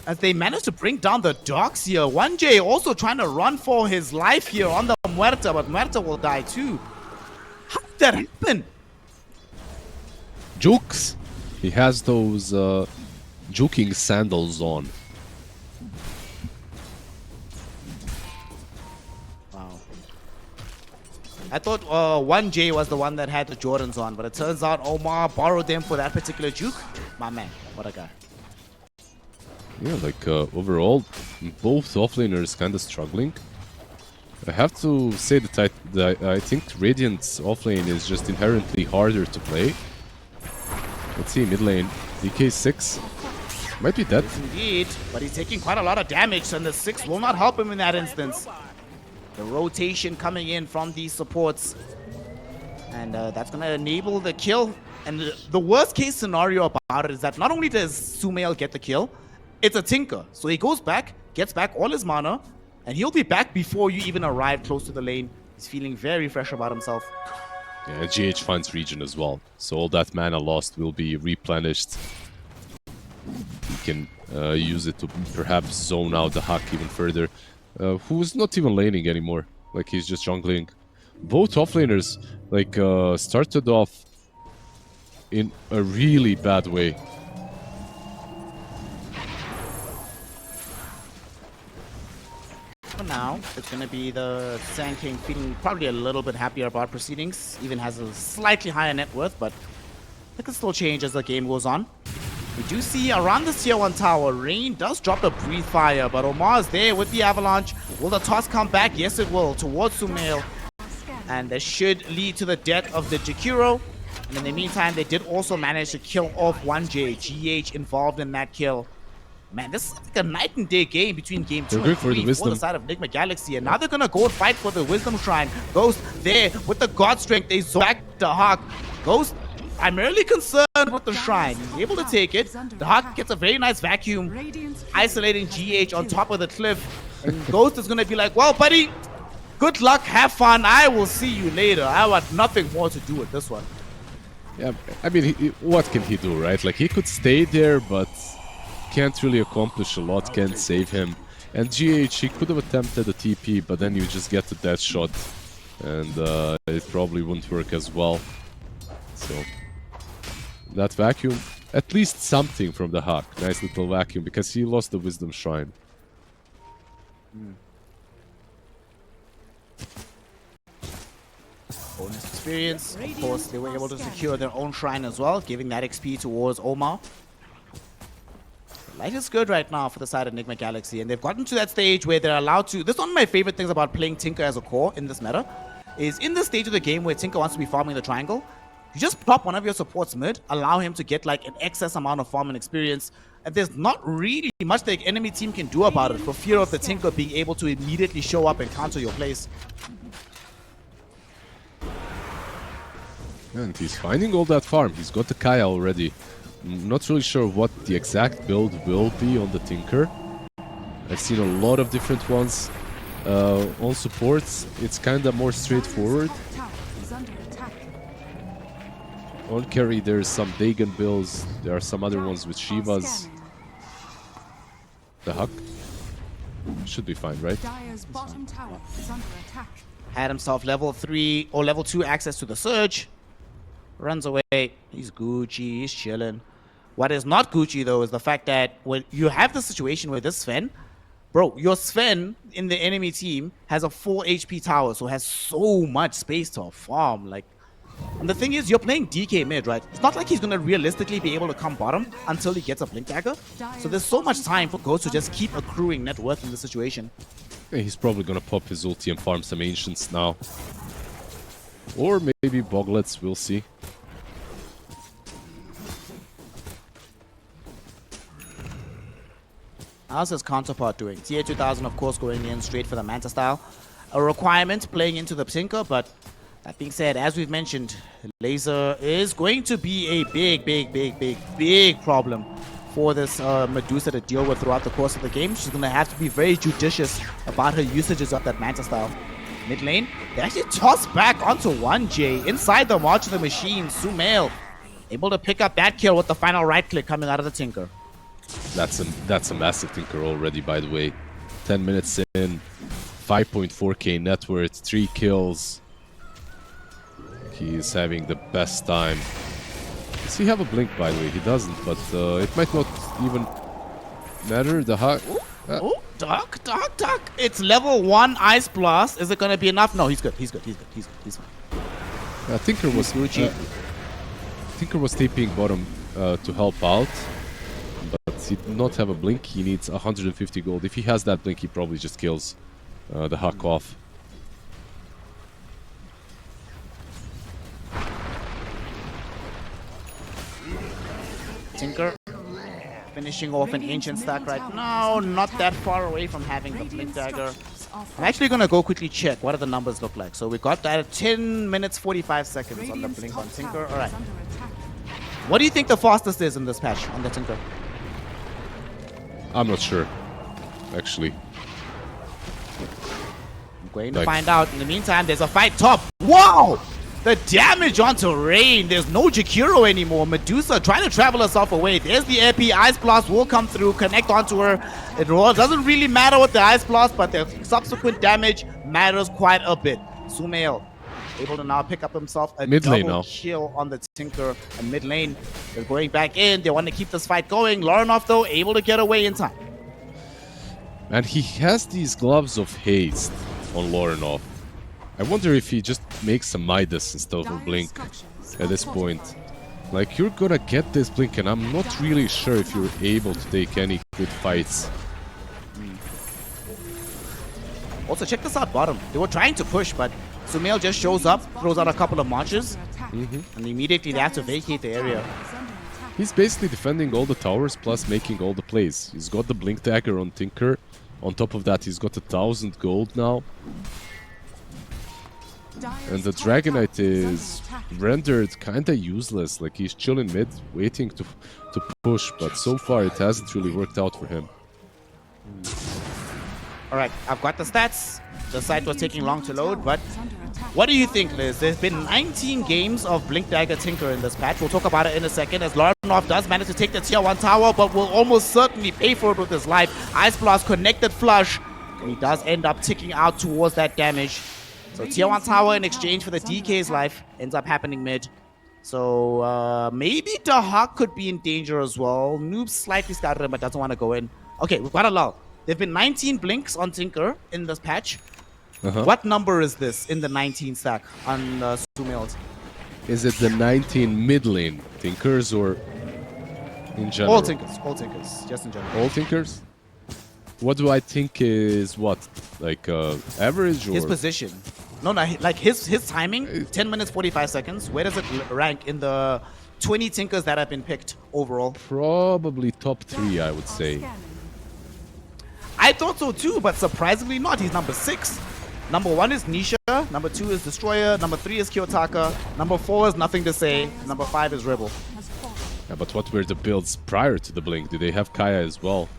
as they manage to bring down the dogs here. 1J also trying to run for his life here on the Muerta, but Muerta will die too. How did that happen? Jukes. He has those juking sandals on. Wow. I thought 1J was the one that had the Jordans on, but it turns out Omar borrowed them for that particular juke. My man, what a guy. Yeah, like overall, both offlaners kind of struggling. I have to say that I think Radiant's offlane is just inherently harder to play. Let's see, mid lane, DK6 might be dead. Yes, indeed, but he's taking quite a lot of damage, and the 6 will not help him in that instance. The rotation coming in from these supports, and that's going to enable the kill. And the worst case scenario about it is that not only does Sumail get the kill, it's a Tinker. So he goes back, gets back all his mana, and he'll be back before you even arrive close to the lane. He's feeling very fresh about himself. Yeah, GH finds regen as well, so all that mana lost will be replenished. He can use it to perhaps zone out the Huck even further, who's not even laning anymore, like he's just jungling. Both offlaners like started off in a really bad way. For now, it's going to be the Sand King feeling probably a little bit happier about proceedings. Even has a slightly higher net worth, but that can still change as the game goes on. We do see around this tier 1 tower, Rain does drop the Breathe Fire, but Omar's there with the Avalanche. Will the toss come back? Yes, it will, towards Sumail. And that should lead to the death of the Jakiro. And in the meantime, they did also manage to kill off 1J. GH involved in that kill. Man, this is like a night and day game between game 2 and 3 for the side of Nigma Galaxy. And now they're going to go and fight for the Wisdom Shrine. Ghost there with the God Strength. They back the Hawk. Ghost primarily concerned with the Shrine. He's able to take it. The Hawk gets a very nice vacuum, isolating GH on top of the cliff. And Ghost is going to be like, well, buddy, good luck, have fun. I will see you later. I want nothing more to do with this one. Yeah, I mean, what can he do, right? Like, he could stay there, but can't really accomplish a lot, can't save him. And GH, he could have attempted a TP, but then you just get the death shot, and it probably wouldn't work as well. So, that vacuum, at least something from the Hawk. Nice little vacuum, because he lost the Wisdom Shrine. Bonus experience. Of course, they were able to secure their own shrine as well, giving that XP towards Omar. Life is good right now for the side of Nigma Galaxy, and they've gotten to that stage where they're allowed to... This is one of my favorite things about playing Tinker as a core in this meta, is in the stage of the game where Tinker wants to be farming the triangle, you just pop one of your supports mid, allow him to get like an excess amount of farming experience, and there's not really much the enemy team can do about it for fear of the Tinker being able to immediately show up and counter your plays. And he's finding all that farm. He's got the Kaya already. Not really sure what the exact build will be on the Tinker. I've seen a lot of different ones. On supports, it's kind of more straightforward. On carry, there's some Dagon builds. There are some other ones with Shivas. The Huck should be fine, right? Dire's bottom tower is under attack. Had himself level 3 or level 2 access to the Surge. Runs away. He's Gucci. He's chilling. What is not Gucci, though, is the fact that when you have the situation where this Sven, bro, your Sven in the enemy team has a full HP tower, so has so much space to farm. Like, and the thing is, you're playing DK mid, right? It's not like he's going to realistically be able to come bottom until he gets a Blink Dagger. So there's so much time for Ghost to just keep accruing net worth in the situation. Yeah, he's probably going to pop his ulti and farm some Ancients now. Or maybe Boglets, we'll see. How's his counterpart doing? Tier 2000, of course, going in straight for the Manta style. A requirement playing into the Tinker, but that being said, as we've mentioned, Laser is going to be a big problem for this Medusa to deal with throughout the course of the game. She's going to have to be very judicious about her usages of that Manta style. Mid lane, they actually toss back onto 1J inside the March of the Machine. Sumail able to pick up that kill with the final right click coming out of the Tinker. That's a massive Tinker already, by the way. 10 minutes in, 5.4k net worth, 3 kills. He's having the best time. Does he have a blink, by the way? He doesn't, but it might not even matter. The hug. Oh, duck. It's level 1 Ice Blast. Is it going to be enough? No, he's good. He's fine. Tinker was TPing bottom to help out, but he did not have a blink. He needs 150 gold. If he has that blink, he probably just kills the Huck off. Tinker finishing off an ancient stack right now. Not that far away from having the blink dagger. I'm actually going to go quickly check what do the numbers look like. So we got that at 10 minutes 45 seconds on the blink on Tinker. All right. What do you think the fastest is in this patch on the Tinker? I'm not sure, actually. I'm going to find out. In the meantime, there's a fight top. Wow! The damage onto Rain. There's no Jakiro anymore. Medusa trying to travel herself away. There's the Epi. Ice Blast will come through, connect onto her. It doesn't really matter with the Ice Blast, but the subsequent damage matters quite a bit. Sumail able to now pick up himself a double kill on the Tinker. And mid lane, they're going back in. They want to keep this fight going. Larenov, though, able to get away in time. And he has these gloves of haste on Larenov. I wonder if he just makes a Midas instead of a blink at this point. Like, you're gonna get this blink, and I'm not really sure if you're able to take any good fights. Also, check this out bottom. They were trying to push, but Sumail just shows up, throws out a couple of marches, and immediately they have to vacate the area. He's basically defending all the towers plus making all the plays. He's got the blink dagger on Tinker. On top of that, he's got 1,000 gold now. And the Dragonite is rendered kinda useless. Like, he's chilling mid, waiting to push, but so far it hasn't really worked out for him. Alright, I've got the stats. The site was taking long to load, but what do you think, Liz? There's been 19 games of Blink Dagger Tinker in this patch. We'll talk about it in a second, as Larenov does manage to take the tier 1 tower, but will almost certainly pay for it with his life. Ice Blast connected flush, and he does end up ticking out towards that damage. So tier 1 tower in exchange for the DK's life ends up happening mid. So maybe Dahak could be in danger as well. Noob slightly scattered, but doesn't want to go in. Okay, we've got a lull. There have been 19 blinks on Tinker in this patch. What number is this in the 19 stack on Sumail? Is it the 19 mid lane Tinkers or in general? All Tinkers, just in general. All Tinkers? What do I think is what? Like average or? His position. No, like his timing, 10 minutes 45 seconds. Where does it rank in the 20 Tinkers that have been picked overall? Probably top 3, I would say. I thought so too, but surprisingly not. He's number 6. Number 1 is Nisha. Number 2 is Destroyer. Number 3 is Kiyotaka. Number 4 is Nothing to Say. Number 5 is Rebel. Yeah, but what were the builds prior to the blink? Did they have Kaya as well?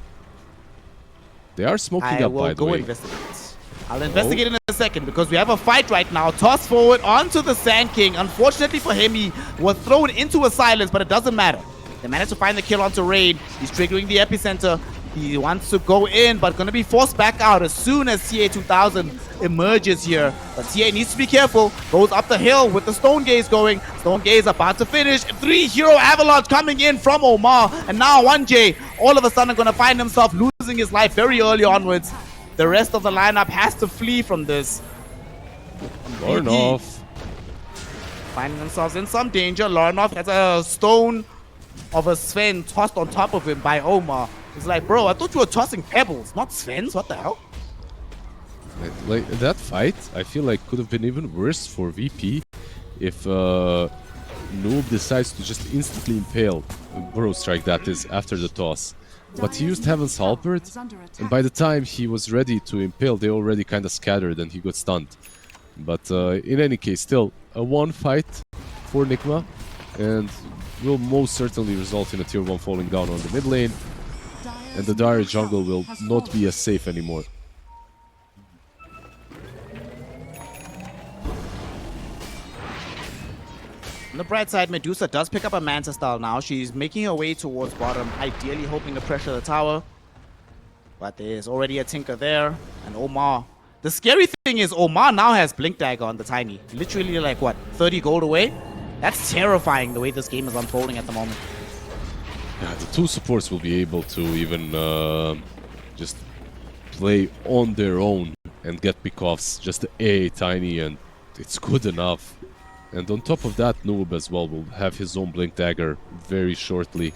They are smoking up, by the way. Investigate. I'll investigate in a second because we have a fight right now. Toss forward onto the Sand King. Unfortunately for him, he was thrown into a silence, but it doesn't matter. They managed to find the kill onto Raid. He's triggering the epicenter. He wants to go in, but going to be forced back out as soon as CA2000 emerges here. But CA needs to be careful. Goes up the hill with the Stone Gaze going. Stone Gaze about to finish. 3 hero avalanche coming in from Omar. And now 1J all of a sudden going to find himself losing his life very early onwards. The rest of the lineup has to flee from this. Larenov finding themselves in some danger. Larenov has a stone of a Sven tossed on top of him by Omar. He's like, bro, I thought you were tossing pebbles, not Svens. What the hell? Like, that fight, I feel like could have been even worse for VP if Noob decides to just instantly impale Burrow Strike, that is, after the toss. But he used Heaven's Halberd, and by the time he was ready to impale, they already kind of scattered and he got stunned. But in any case, still a 1 fight for Nigma, and will most certainly result in a tier 1 falling down on the mid lane. And the Dire jungle will not be as safe anymore. On the bright side, Medusa does pick up a Manta style now. She's making her way towards bottom, ideally hoping to pressure the tower. But there's already a Tinker there, and Omar. The scary thing is Omar now has Blink Dagger on the Tiny. Literally like, what, 30 gold away? That's terrifying the way this game is unfolding at the moment. Yeah, the two supports will be able to even just play on their own and get pickoffs. Just a Tiny, and it's good enough. And on top of that, Noob as well will have his own Blink Dagger very shortly.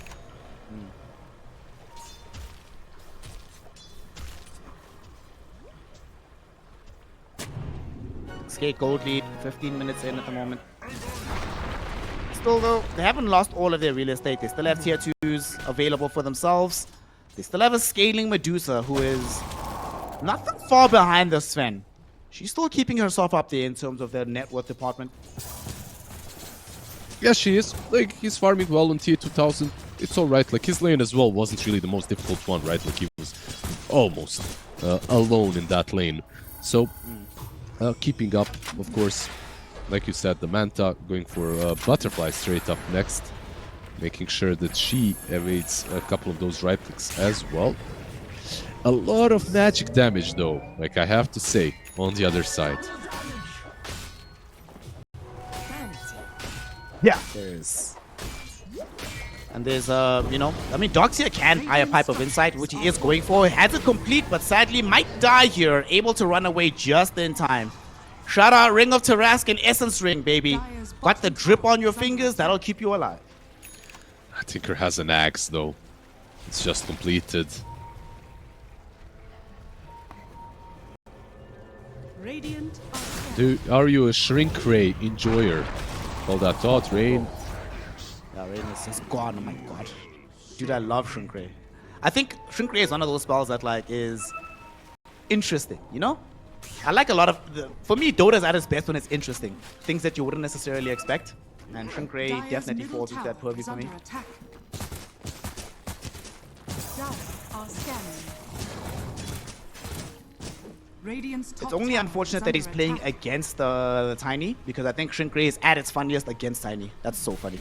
Skate gold lead, 15 minutes in at the moment. Still though, they haven't lost all of their real estate. They still have tier 2s available for themselves. They still have a scaling Medusa who is not that far behind the Sven. She's still keeping herself up there in terms of their net worth department. Yeah, she is. Like, he's farming well on tier 2000. It's alright. Like, his lane as well wasn't really the most difficult one, right? Like, he was almost alone in that lane. So, keeping up, of course. Like you said, the Manta going for Butterfly straight up next. Making sure that she evades a couple of those right clicks as well. A lot of magic damage, though, like I have to say, on the other side. Yeah. There's... And there's, you know, I mean, Doxia can buy a Pipe of Insight, which he is going for. He has it complete, but sadly might die here. Able to run away just in time. Shout out Ring of Tarask and Essence Ring, baby. Got the drip on your fingers, that'll keep you alive. Tinker has an axe, though. It's just completed. Radiant Are you a Shrink Ray enjoyer? Call that thought, Rain. Yeah, Rain is just gone, oh my god. Dude, I love Shrink Ray. I think Shrink Ray is one of those spells that, like, is interesting, you know? I like a lot of... For me, Dota is at its best when it's interesting. Things that you wouldn't necessarily expect. And Shrink Ray definitely falls into that purview for me. It's only unfortunate that he's playing against the Tiny, because I think Shrink Ray is at its funniest against Tiny. That's so funny.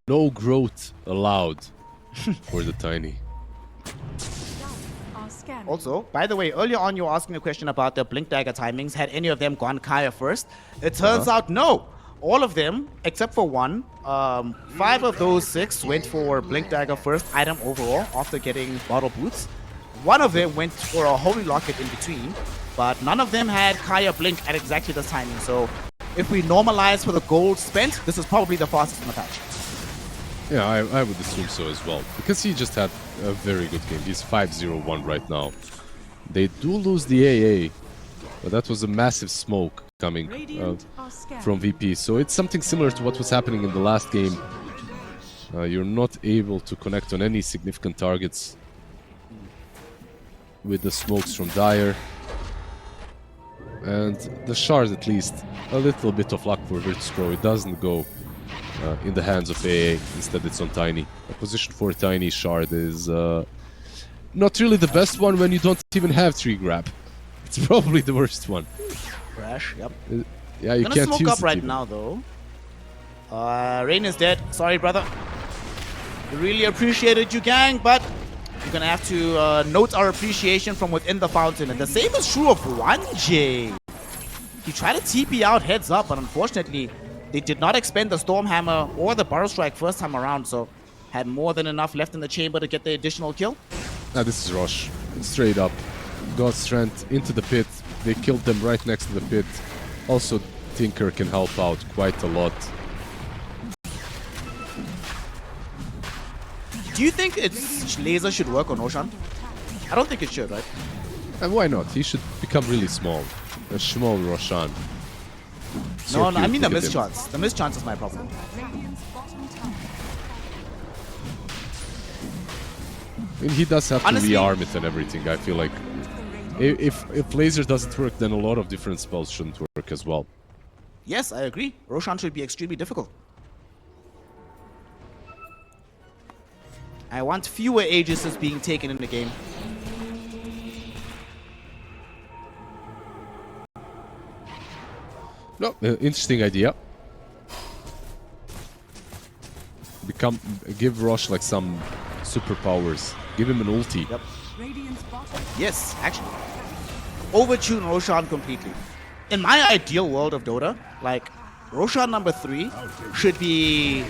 No growth allowed for the Tiny. Also, by the way, earlier on you were asking a question about the Blink Dagger timings. Had any of them gone Kaya first? It turns out no. All of them, except for one. 5 of those 6 went for Blink Dagger first item overall after getting Bottle Boots. One of them went for a Holy Locket in between, but none of them had Kaya Blink at exactly this timing. So if we normalize for the gold spent, this is probably the fastest in the patch. Yeah, I would assume so as well. Because he just had a very good game. He's 5-0-1 right now. They do lose the AA, but that was a massive smoke coming from VP. So it's something similar to what was happening in the last game. You're not able to connect on any significant targets with the smokes from Dire. And the shard, at least, a little bit of luck for Virtus.pro. It doesn't go in the hands of AA. Instead, it's on Tiny. A position for Tiny shard is not really the best one when you don't even have tree grab. It's probably the worst one. Crash, yep. Yeah, you can't use it. Gonna smoke up right now, though. Rain is dead. Sorry, brother. Really appreciated you, gang, but you're gonna have to note our appreciation from within the fountain. And the same is true of 1J. He tried to TP out heads up, but unfortunately, they did not expend the Stormhammer or the Burrow Strike first time around, so had more than enough left in the chamber to get the additional kill. Now this is Rosh. Straight up. God's Strength into the pit. They killed them right next to the pit. Also, Tinker can help out quite a lot. Do you think its laser should work on Roshan? I don't think it should, right? And why not? He should become really small. A small Roshan. No, I mean the mischance. The mischance is my problem. I mean, he does have to rearm it and everything. I feel like if laser doesn't work, then a lot of different spells shouldn't work as well. Yes, I agree. Roshan should be extremely difficult. I want fewer Aegises being taken in the game. No, interesting idea. Give Rosh like some superpowers. Give him an ulti. Yep. Radiant's bottom Yes, actually. Overtune Roshan completely. In my ideal world of Dota, like, Roshan number 3 should be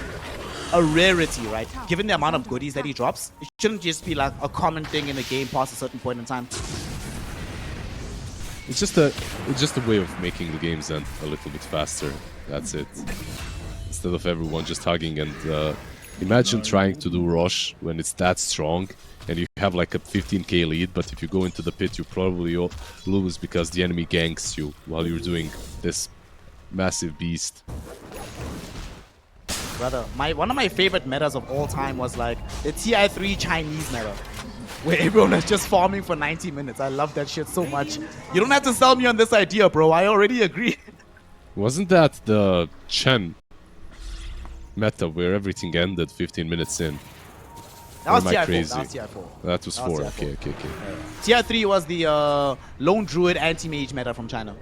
a rarity, right? Given the amount of goodies that he drops, it shouldn't just be like a common thing in the game past a certain point in time. It's just a way of making the games end a little bit faster. That's it. Instead of everyone just hugging and imagine trying to do Rosh when it's that strong and you have like a 15k lead, but if you go into the pit you probably lose because the enemy ganks you while you're doing this massive beast. Brother, one of my favorite metas of all time was like the TI3 Chinese meta, where everyone is just farming for 90 minutes. I love that shit so much. You don't have to sell me on this idea, bro. I already agree. Wasn't that the Chen meta where everything ended 15 minutes in? That was Or am I TI4. crazy? That was TI4. That was 4. TI4. Okay. TI3 was the lone druid anti-mage meta from China.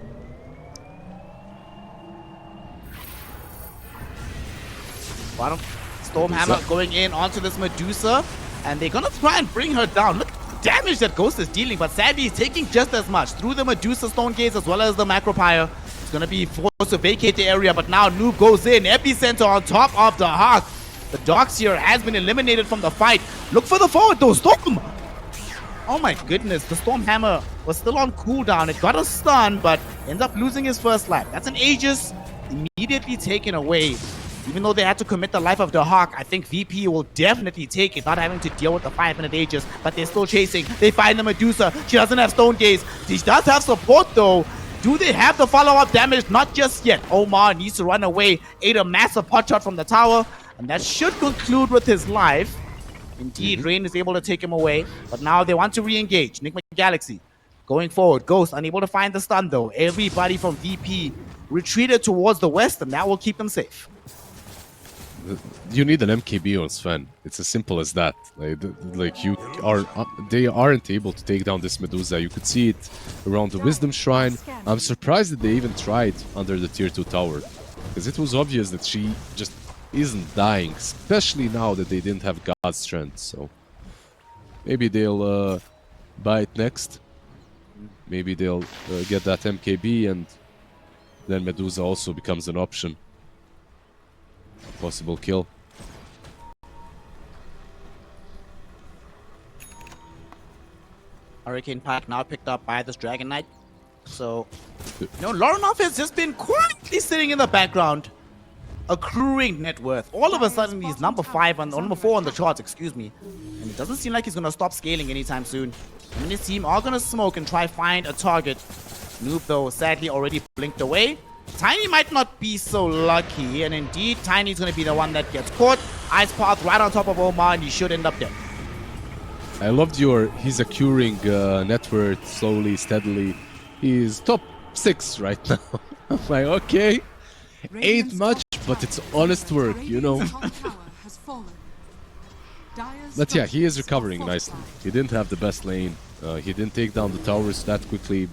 Bottom. Stormhammer going in onto this Medusa, and they're gonna try and bring her down. Look at the damage that Ghost is dealing, but sadly he's taking just as much through the Medusa Stone Gaze as well as the Macropyre. He's gonna be forced to vacate the area, but now Noob goes in. Epicenter on top of the Hawk. The Darkseer has been eliminated from the fight. Look for the forward though, Storm! Oh my goodness, the Stormhammer was still on cooldown. It got a stun, but ends up losing his first life. That's an Aegis immediately taken away. Even though they had to commit the life of the Hawk, I think VP will definitely take it, not having to deal with the 5-minute Aegis, but they're still chasing. They find the Medusa. She doesn't have Stone Gaze. She does have support though. Do they have the follow-up damage? Not just yet. Omar needs to run away, ate a massive pot shot from the tower, and that should conclude with his life. Indeed, Rain is able to take him away, but now they want to re-engage. Nigma Galaxy going forward. Ghost unable to find the stun though. Everybody from VP retreated towards the west, and that will keep them safe. You need an MKB on Sven. It's as simple as that. They aren't able to take down this Medusa. You could see it around the Wisdom Shrine. I'm surprised that they even tried under the tier 2 tower, because it was obvious that she just isn't dying, especially now that they didn't have God's Strength. So maybe they'll buy it next. Maybe they'll get that MKB, and then Medusa also becomes an option. Possible kill. Hurricane Pike now picked up by this Dragon Knight. So, Lorinov has just been quietly sitting in the background, accruing net worth. All of a sudden, he's number 5 on number 4 on the charts, excuse me. And it doesn't seem like he's gonna stop scaling anytime soon. Him and his team are gonna smoke and try find a target. Noob, though, sadly already blinked away. Tiny might not be so lucky, and indeed, Tiny's going to be the one that gets caught. Ice Path right on top of Omar, and he should end up dead. I loved he's accruing net worth slowly, steadily. He's top 6 right now. I'm like, okay, ain't much, but it's honest work, you know. But yeah, he is recovering nicely. He didn't have the best lane. He didn't take down the towers that quickly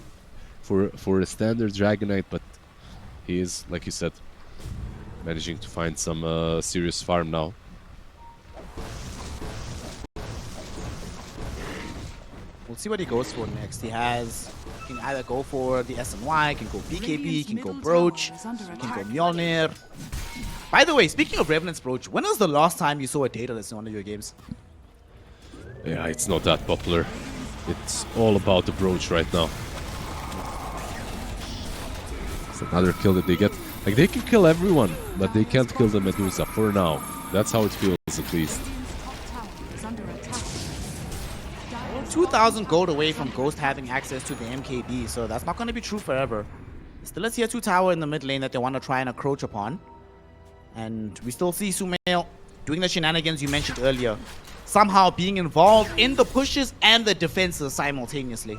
for a standard Dragon Knight, but he is, like you said, managing to find some serious farm now. We'll see what he goes for next. He can either go for the SNY, can go BKB, can go Brooch, can go Mjolnir. By the way, speaking of Revenant's Brooch, when was the last time you saw a Daedalus in one of your games? Yeah, it's not that popular. It's all about the Brooch right now. Another kill that they get. Like, they can kill everyone, but they can't kill the Medusa for now. That's how it feels, at least. 2,000 gold away from Ghost having access to the MKB, so that's not going to be true forever. Still a tier 2 tower in the mid lane that they want to try and encroach upon. And we still see Sumail doing the shenanigans you mentioned earlier. Somehow being involved in the pushes and the defenses simultaneously.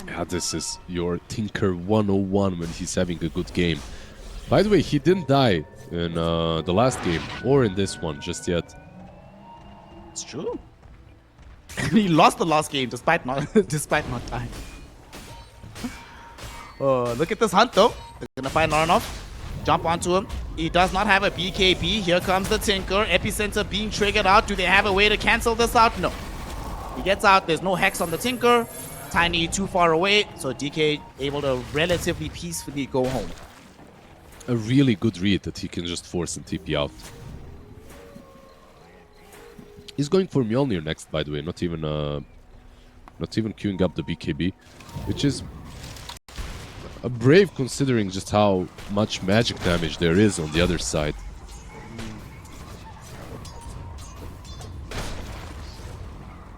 Yeah, this is your Tinker 101 when he's having a good game. By the way, he didn't die in the last game or in this one just yet. It's true. He lost the last game despite not dying. Look at this hunt though. They're gonna find Laranov. Jump onto him. He does not have a BKB. Here comes the Tinker. Epicenter being triggered out. Do they have a way to cancel this out? No. He gets out. There's no Hex on the Tinker. Tiny too far away. So DK able to relatively peacefully go home. A really good read that he can just force and TP out. He's going for Mjolnir next, by the way. Not even queuing up the BKB, which is a brave considering just how much magic damage there is on the other side.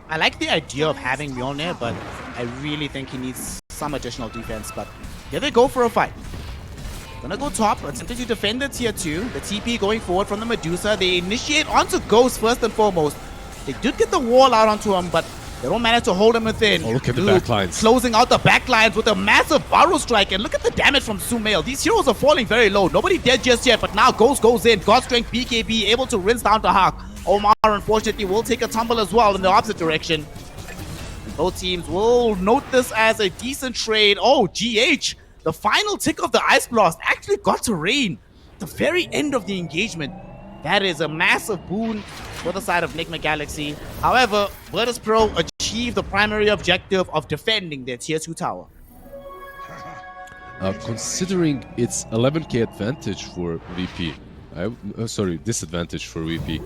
I like the idea of having Mjolnir, but I really think he needs some additional defense. But here they go for a fight. Gonna go top, attempting to defend the tier 2. The TP going forward from the Medusa. They initiate onto Ghost first and foremost. They did get the wall out onto him, but they don't manage to hold him within. Oh, look at the backlines. Closing out the backlines with a massive barrel strike. And look at the damage from Sumail. These heroes are falling very low. Nobody dead just yet, but now Ghost goes in. God Strength BKB able to rinse down to Hawk. Omar, unfortunately, will take a tumble as well in the opposite direction. And both teams will note this as a decent trade. Oh, GH. The final tick of the Ice Blast actually got to rain at the very end of the engagement. That is a massive boon for the side of Nigma Galaxy. However, Virtus.pro achieved the primary objective of defending their tier 2 tower. Considering its 11k advantage for VP, disadvantage for VP,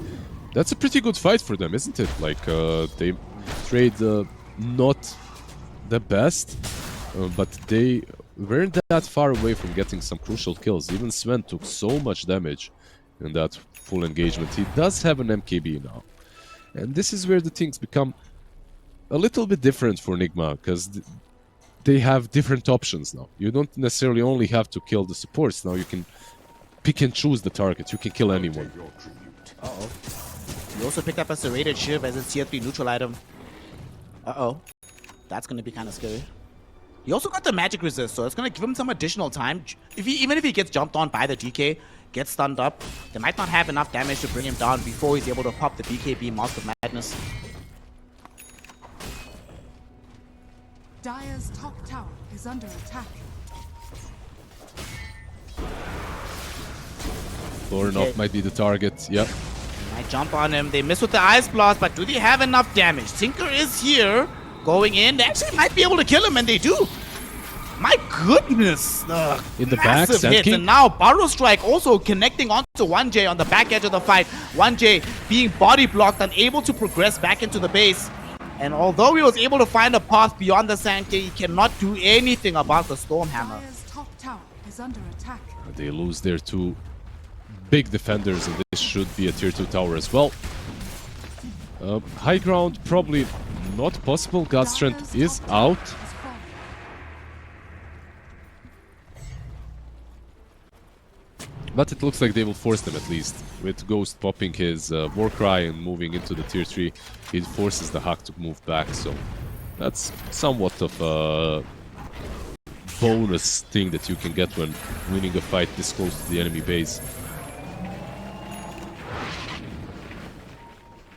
that's a pretty good fight for them, isn't it? Like, they trade not the best, but they weren't that far away from getting some crucial kills. Even Sven took so much damage in that full engagement. He does have an MKB now. And this is where the things become a little bit different for Nigma, because they have different options now. You don't necessarily only have to kill the supports. Now you can pick and choose the target. You can kill anyone. Uh-oh. You also picked up a serrated shiv as a tier 3 neutral item. Uh-oh. That's going to be kind of scary. He also got the magic resist, so it's going to give him some additional time. Even if he gets jumped on by the DK, gets stunned up, they might not have enough damage to bring him down before he's able to pop the BKB Mask of Madness. Dire's top tower is under attack. Laranov might be the target. Yep. Might jump on him. They miss with the Ice Blast, but do they have enough damage? Tinker is here. Going in, they actually might be able to kill him, and they do. My goodness, in the back, hit, and now Barrow Strike also connecting onto 1J on the back edge of the fight. 1J being body blocked, unable to progress back into the base. And although he was able to find a path beyond the Sand King, he cannot do anything about the Stormhammer. Dire's top tower is under attack. They lose their two big defenders, and this should be a tier 2 tower as well. High ground probably not possible. God Strength is out. But it looks like they will force them at least. With Ghost popping his Warcry and moving into the tier 3, it forces the Hawk to move back. So that's somewhat of a bonus thing that you can get when winning a fight this close to the enemy base.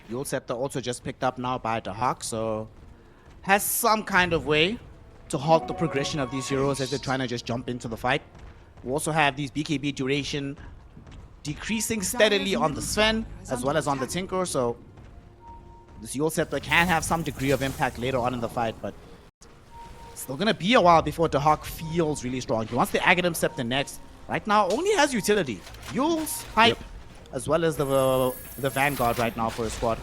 Yule Scepter also just picked up now by the Hawk, so has some kind of way to halt the progression of these heroes as they're trying to just jump into the fight. We also have these BKB duration decreasing steadily on the Sven as well as on the Tinker, so this Yule Scepter can have some degree of impact later on in the fight, but it's still gonna be a while before the Hawk feels really strong. He wants the Aghanim Scepter next. Right now, only has utility. Yule's Pipe, as well as the Vanguard right now for his squad.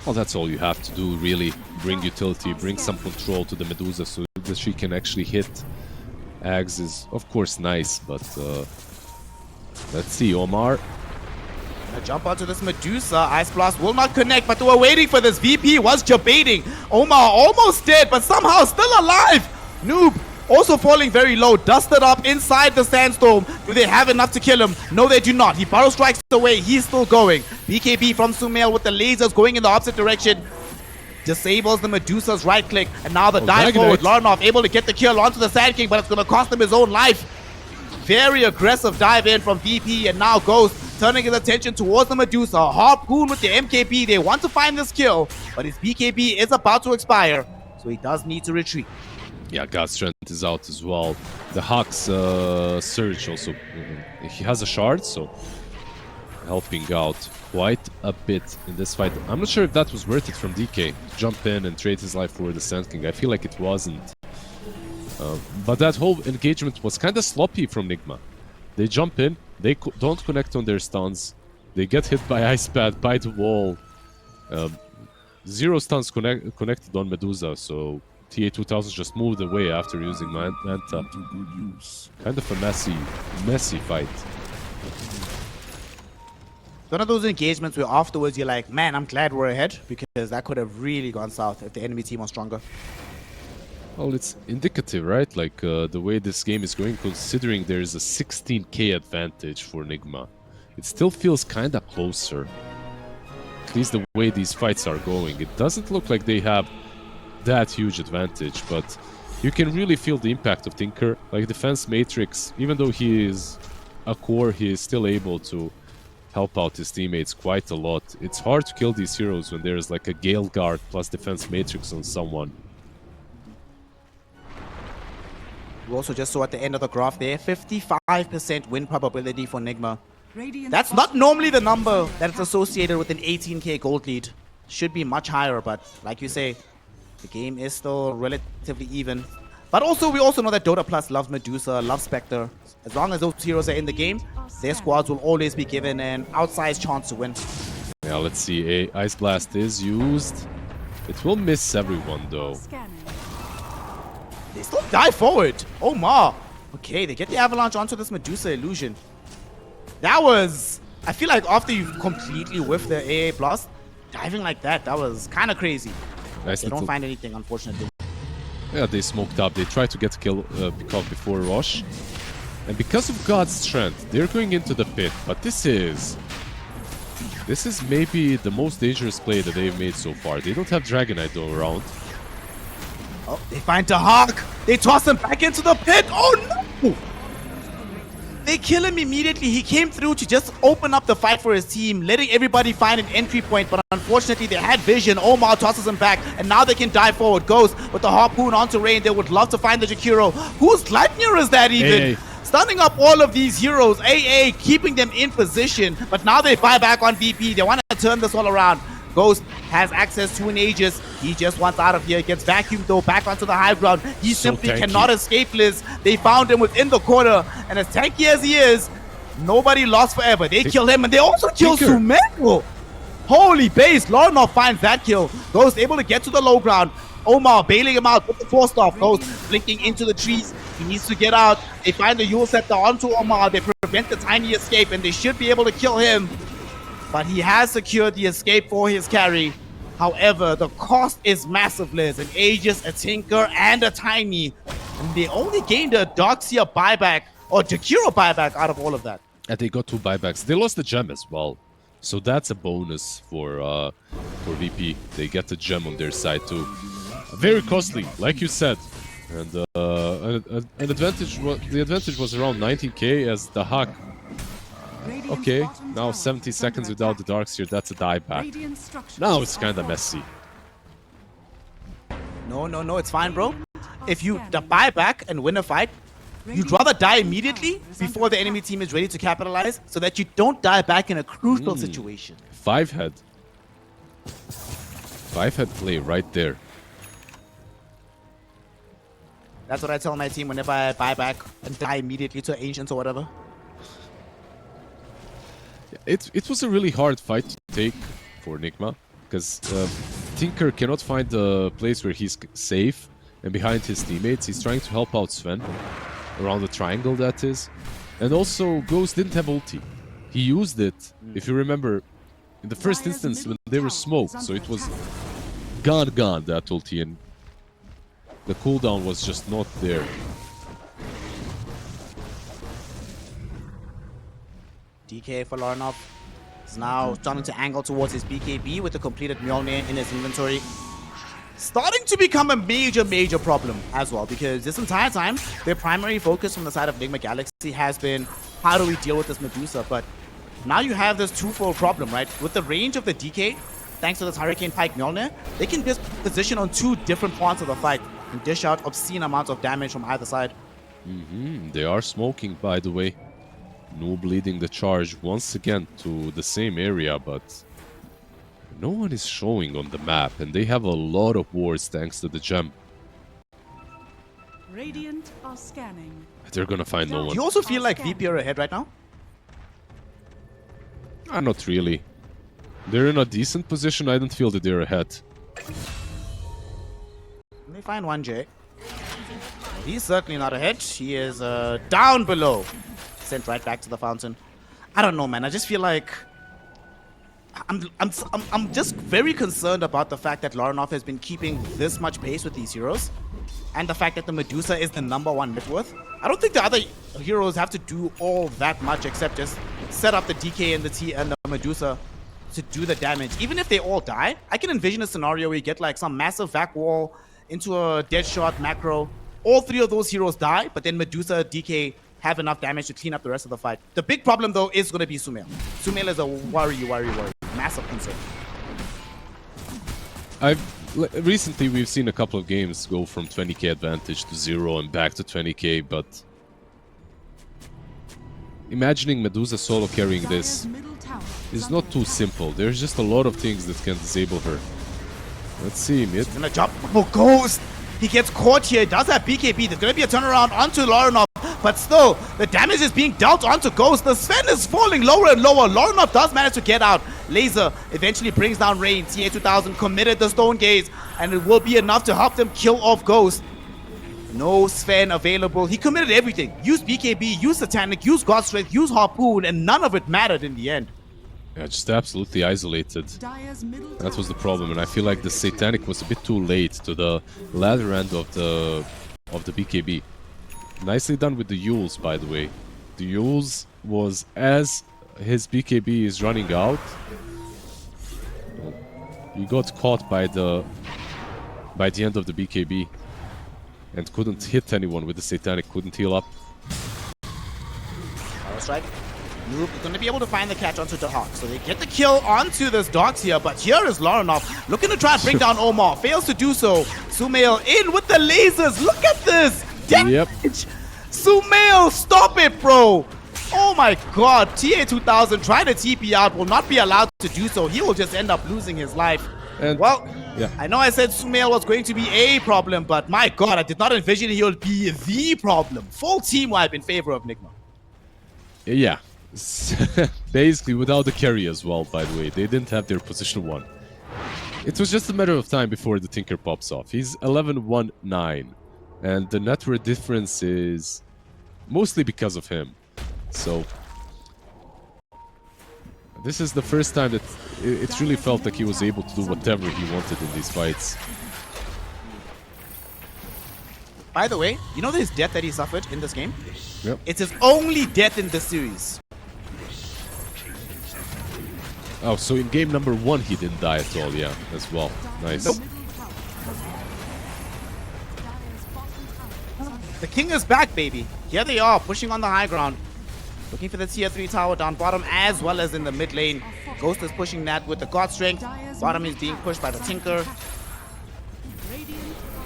Well, that's all you have to do, really. Bring utility, bring some control to the Medusa so that she can actually hit. Ags is, of course, nice, but let's see, Omar. Gonna jump onto this Medusa. Ice Blast will not connect, but they were waiting for this. VP was debating. Omar almost dead, but somehow still alive. Noob also falling very low, dusted up inside the Sandstorm. Do they have enough to kill him? No, they do not. He Barrow Strikes away. He's still going. BKB from Sumail with the lasers going in the opposite direction. Disables the Medusa's right click, and now the dive forward. Laranov able to get the kill onto the Sand King, but it's going to cost him his own life. Very aggressive dive in from VP, and now Ghost turning his attention towards the Medusa. Harpoon with the MKB. They want to find this kill, but his BKB is about to expire, so he does need to retreat. Yeah, God's Strength is out as well. The Hawk's Surge also, he has a shard, so helping out quite a bit in this fight. I'm not sure if that was worth it from DK, to jump in and trade his life for the Sand King. I feel like it wasn't. But that whole engagement was kind of sloppy from Nigma. They jump in, they don't connect on their stuns, they get hit by Ice Pad, by the wall. 0 stuns connected on Medusa, so TA2000 just moved away after using Manta. Kind of a messy fight. One of those engagements where afterwards you're like, man, I'm glad we're ahead, because that could have really gone south if the enemy team was stronger. Well, it's indicative, right? Like the way this game is going, considering there is a 16k advantage for Nigma. It still feels kind of closer. At least the way these fights are going. It doesn't look like they have that huge advantage, but you can really feel the impact of Tinker. Like Defense Matrix, even though he is a core, he is still able to help out his teammates quite a lot. It's hard to kill these heroes when there's like a Gale Guard plus Defense Matrix on someone. We also just saw at the end of the graph there, 55% win probability for Nigma. Radiant's That's not normally the number that's associated with an 18k gold lead. Should be much higher, but like you say, the game is still relatively even. But also, we also know that Dota Plus loves Medusa, loves Spectre. As long as those heroes are in the game, their squads will always be given an outsized chance to win. Yeah, let's see. Ice Blast is used. It will miss everyone though. scanning. They still dive forward. Oh ma. Okay, they get the avalanche onto this Medusa illusion. That was... I feel like after you completely whiff the AA blast, diving like that was kind of crazy. Nice They don't find anything, unfortunately. Yeah, they smoked up. They tried to get a kill before Rosh. And because of God's Strength, they're going into the pit. But this is maybe the most dangerous play that they've made so far. They don't have Dragonite though around. Oh, they find the Hawk. They toss him back into the pit. Oh no! They kill him immediately. He came through to just open up the fight for his team, letting everybody find an entry point. But unfortunately, they had vision. Omar tosses him back, and now they can dive forward. Goes with the harpoon onto Rain. They would love to find the Jakiro. Whose Gleipnir is that even? Stunning up all of these heroes. AA keeping them in position. But now they buy back on VP. They want to turn this all around. Ghost has access to an Aegis. He just wants out of here. Gets vacuumed though back onto the high ground. He simply cannot escape Liz. They found him within the corner. And as tanky as he is, nobody lost forever. They kill him and they also kill Sumero. Holy base. Lornov finds that kill. Ghost able to get to the low ground. Omar bailing him out with the force off. Ghost blinking into the trees. He needs to get out. They find the Yule Scepter onto Omar. They prevent the tiny escape and they should be able to kill him. But he has secured the escape for his carry. However, the cost is massive, Liz. An Aegis, a Tinker, and a Tiny. And they only gained a Doxia buyback, or Jakiro buyback out of all of that. And they got 2 buybacks. They lost the gem as well. So that's a bonus for VP. They get the gem on their side too. Very costly, like you said. And the advantage was around 19k as the Hawk. Okay, now 70 seconds without the Darkseer, that's a dieback. Now it's kind of messy. No, it's fine, bro. If you buy back and win a fight, you'd rather die immediately before the enemy team is ready to capitalize so that you don't die back in a crucial situation. 5-head play right there. That's what I tell my team whenever I buy back and die immediately to Ancients or whatever. It was a really hard fight to take for Nigma because Tinker cannot find a place where he's safe and behind his teammates. He's trying to help out Sven around the triangle, that is. And also, Ghost didn't have ulti. He used it, if you remember, in the first instance when they were smoked. So it was gone, that ulti, and the cooldown was just not there. DK for Lornov is now starting to angle towards his BKB with the completed Mjolnir in his inventory. Starting to become a major problem as well, because this entire time, their primary focus from the side of Nigma Galaxy has been, how do we deal with this Medusa? But now you have this twofold problem, right? With the range of the DK, thanks to this Hurricane Pike Mjolnir, they can just position on 2 different parts of the fight. and dish out obscene amounts of damage from either side. They are smoking, by the way. Noob leading the charge once again to the same area, but no one is showing on the map, and they have a lot of wards thanks to the gem. Radiant are scanning. They're gonna find no Do one. you also feel like VP are ahead right now? Not really. They're in a decent position. I don't feel that they're ahead. They find 1J. He's certainly not ahead. He is down below. Sent right back to the fountain. I don't know, man. I just feel like I'm just very concerned about the fact that Laranov has been keeping this much pace with these heroes, and the fact that the Medusa is the #1 net worth. I don't think the other heroes have to do all that much except just set up the DK and the T and the Medusa to do the damage. Even if they all die, I can envision a scenario where you get like some massive vac wall into a dead shot macro. All three of those heroes die, but then Medusa, DK have enough damage to clean up the rest of the fight. The big problem though is going to be Sumail. Sumail is a worry. Massive concern. Recently we've seen a couple of games go from 20k advantage to 0 and back to 20k, but imagining Medusa solo carrying this is not too simple. There's just a lot of things that can disable her. Let's see, mid. He's gonna jump. Oh, Ghost! He gets caught here. He does have BKB. There's gonna be a turnaround onto Laranov, but still, the damage is being dealt onto Ghost. The Sven is falling lower and lower. Laranov does manage to get out. Laser eventually brings down Rain. TA2000 committed the Stone Gaze, and it will be enough to help them kill off Ghost. No Sven available. He committed everything. Used BKB, used Satanic, used God Strength, used Harpoon, and none of it mattered in the end. Yeah, just absolutely isolated. That was the problem, and I feel like the Satanic was a bit too late to the latter end of the BKB. Nicely done with the Yules, by the way. The Yules was as his BKB is running out. He got caught by the end of the BKB and couldn't hit anyone with the Satanic, couldn't heal up. Power strike. Noob is going to be able to find the catch onto the Hawk. So they get the kill onto this Dogs here, but here is Laranov looking to try and bring down Omar. Fails to do so. Sumail in with the lasers. Look at this damage. Yep. Sumail, stop it, bro. Oh my god. TA2000 trying to TP out, will not be allowed to do so. He will just end up losing his life. And well, yeah. I know I said Sumail was going to be a problem, but my god, I did not envision he would be the problem. Full team wipe in favor of Nigma. Yeah. Basically without the carry as well, by the way. They didn't have their position 1. It was just a matter of time before the Tinker pops off. He's 11-1-9, and the net worth difference is mostly because of him. So this is the first time that it really felt like he was able to do whatever he wanted in these fights. By the way, you know this death that he suffered in this game? Yep. It's his only death in this series. Oh, so in game number 1 he didn't die at all, yeah, as well. Nice. Nope. The king is back, baby. Here they are, pushing on the high ground. Looking for the tier 3 tower down bottom as well as in the mid lane. Ghost is pushing that with the God Strength. Bottom is being pushed by the Tinker.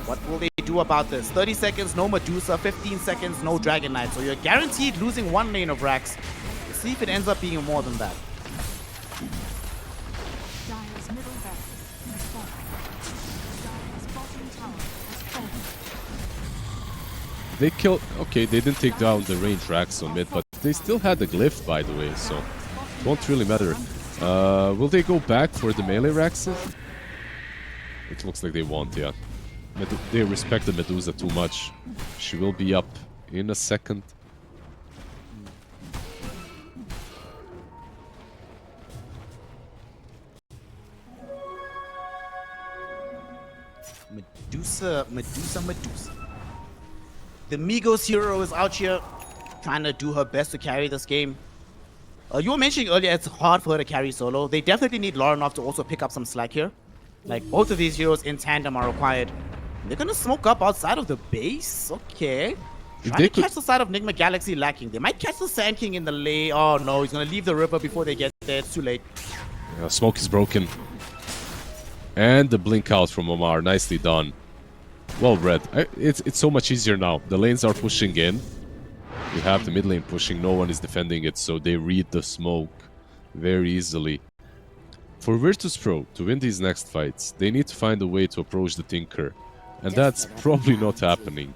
What will they do about this? 30 seconds, no Medusa. 15 seconds, no Dragon Knight. So you're guaranteed losing 1 lane of Rax. Let's see if it ends up being more than that. Dire's middle barracks has fallen. Dire's bottom tower has fallen. They killed... Okay, they didn't take down the range racks on mid, but they still had the glyph, by the way, so it won't really matter. Will they go back for the melee racks? It looks like they won't, yeah. They respect the Medusa too much. She will be up in a second. Medusa. The Migos hero is out here trying to do her best to carry this game. You were mentioning earlier it's hard for her to carry solo. They definitely need Laranov to also pick up some slack here. Like, both of these heroes in tandem are required. They're gonna smoke up outside of the base. Okay. Trying to catch the side of Nigma Galaxy lacking. They might catch the Sand King in the lane. Oh no, he's gonna leave the river before they get there. It's too late. Yeah, smoke is broken. And the blink out from Omar. Nicely done. Well read. It's so much easier now. The lanes are pushing in. You have the mid lane pushing. No one is defending it, so they read the smoke very easily. For Virtus.pro to win these next fights, they need to find a way to approach the Tinker. And that's probably not happening.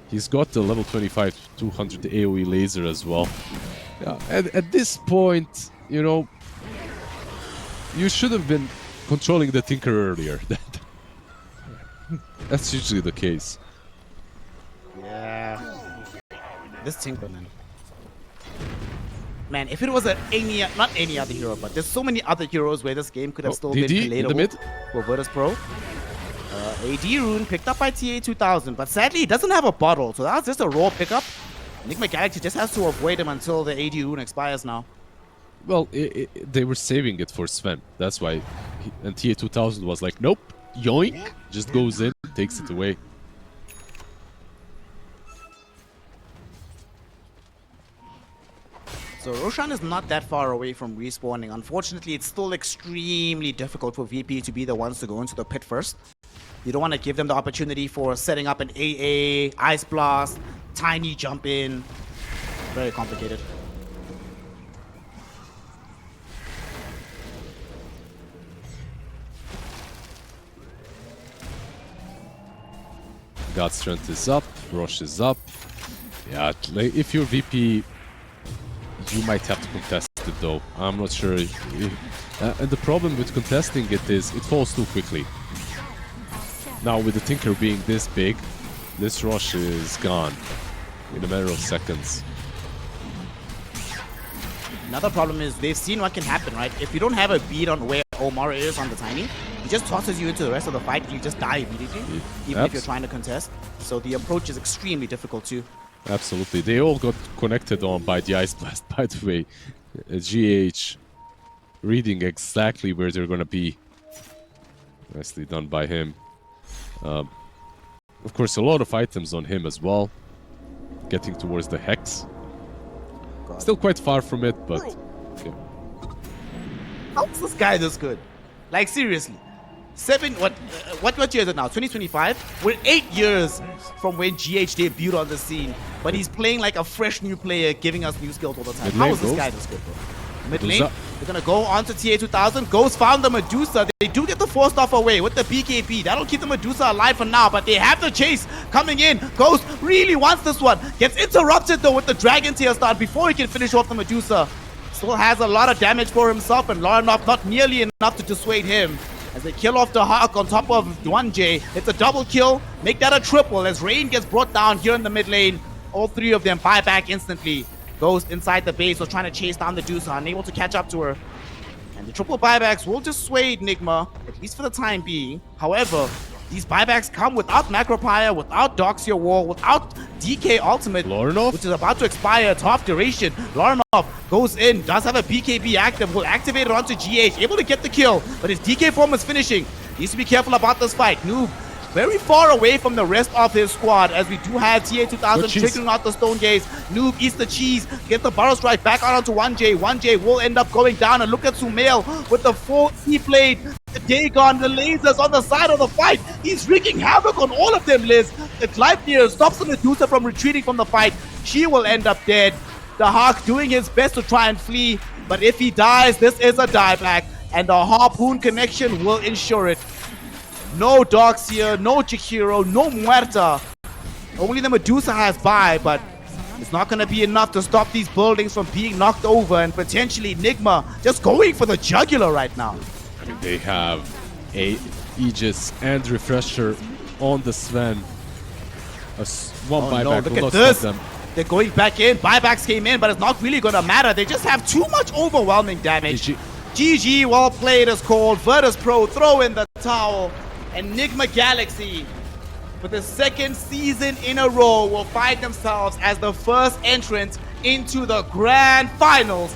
He's got the level 25 200 AoE laser as well. Yeah, at this point, you know, you should have been controlling the Tinker earlier. That's usually the case. Yeah. This Tinker, man. Man, if it was not any other hero, but there's so many other heroes where this game could have still been relatable for Virtus.pro. AD rune picked up by TA2000, but sadly he doesn't have a bottle, so that's just a raw pickup. Nigma Galaxy just has to avoid him until the AD rune expires now. Well, they were saving it for Sven. That's why. And TA2000 was like, nope, yoink, just goes in, takes it away. So Roshan is not that far away from respawning. Unfortunately, it's still extremely difficult for VP to be the ones to go into the pit first. You don't want to give them the opportunity for setting up an AA, Ice Blast, tiny jump in. Very complicated. God strength is up, Rosh is up. Yeah, if you're VP, you might have to contest it though. I'm not sure. And the problem with contesting it is it falls too quickly. Now with the Tinker being this big, this Rosh is gone in a matter of seconds. Another problem is they've seen what can happen, right? If you don't have a beat on where Omar is on the Tiny, he just tosses you into the rest of the fight and you just die immediately, even if you're trying to contest. So the approach is extremely difficult too. Absolutely. They all got connected on by the Ice Blast, by the way. GH reading exactly where they're going to be. Nicely done by him. Of course, a lot of items on him as well. Getting towards the Hex. Still quite far from it, but... Yeah. How's this guy this good? Like, seriously. What year is it now? 2025? We're 8 years from when GH debuted on the scene. But he's playing like a fresh new player, giving us new skills all the time. How is this guy this good, bro? Mid lane, they're gonna go on to TA2000. Ghost found the Medusa. They do get the forced off away with the BKB. That'll keep the Medusa alive for now, but they have the chase coming in. Ghost really wants this one. Gets interrupted though with the Dragon Tear start before he can finish off the Medusa. Still has a lot of damage for himself and enough, not nearly enough to dissuade him. As they kill off the Hawk on top of 1J. It's a double kill. Make that a triple as Rain gets brought down here in the mid lane. All three of them buy back instantly. Ghost inside the base was trying to chase down the Medusa, unable to catch up to her. And the triple buybacks will dissuade Nigma, at least for the time being. However, these buybacks come without Macropire, without Doxia Wall, without DK Ultimate, which is about to expire at half duration. Lorinov goes in, does have a BKB active, will activate it onto GH, able to get the kill, but his DK form is finishing. Needs to be careful about this fight. Noob very far away from the rest of his squad as we do have TA2000 triggering out the Stone Gaze. Noob eats the cheese, gets the Barrel Strike back out onto 1J. 1J will end up going down, and look at Sumail with the full E-Blade, the Dagon, the lasers on the side of the fight. He's wreaking havoc on all of them, Liz. The Gleipnir stops the Medusa from retreating from the fight. She will end up dead. The Hawk doing his best to try and flee, but if he dies, this is a dieback, and the Harpoon connection will ensure it. No Doxia, no Chihiro, no Muerta. Only the Medusa has buy, but it's not going to be enough to stop these buildings from being knocked over, and potentially Nigma just going for the jugular right now. They have a Aegis and Refresher on the Sven. One buyback will not stop them. They're going back in. Buybacks came in, but it's not really going to matter. They just have too much overwhelming damage. GG, well played is called. Virtus.pro throw in the towel. And Nigma Galaxy, for the second season in a row, will find themselves as the first entrant into the grand finals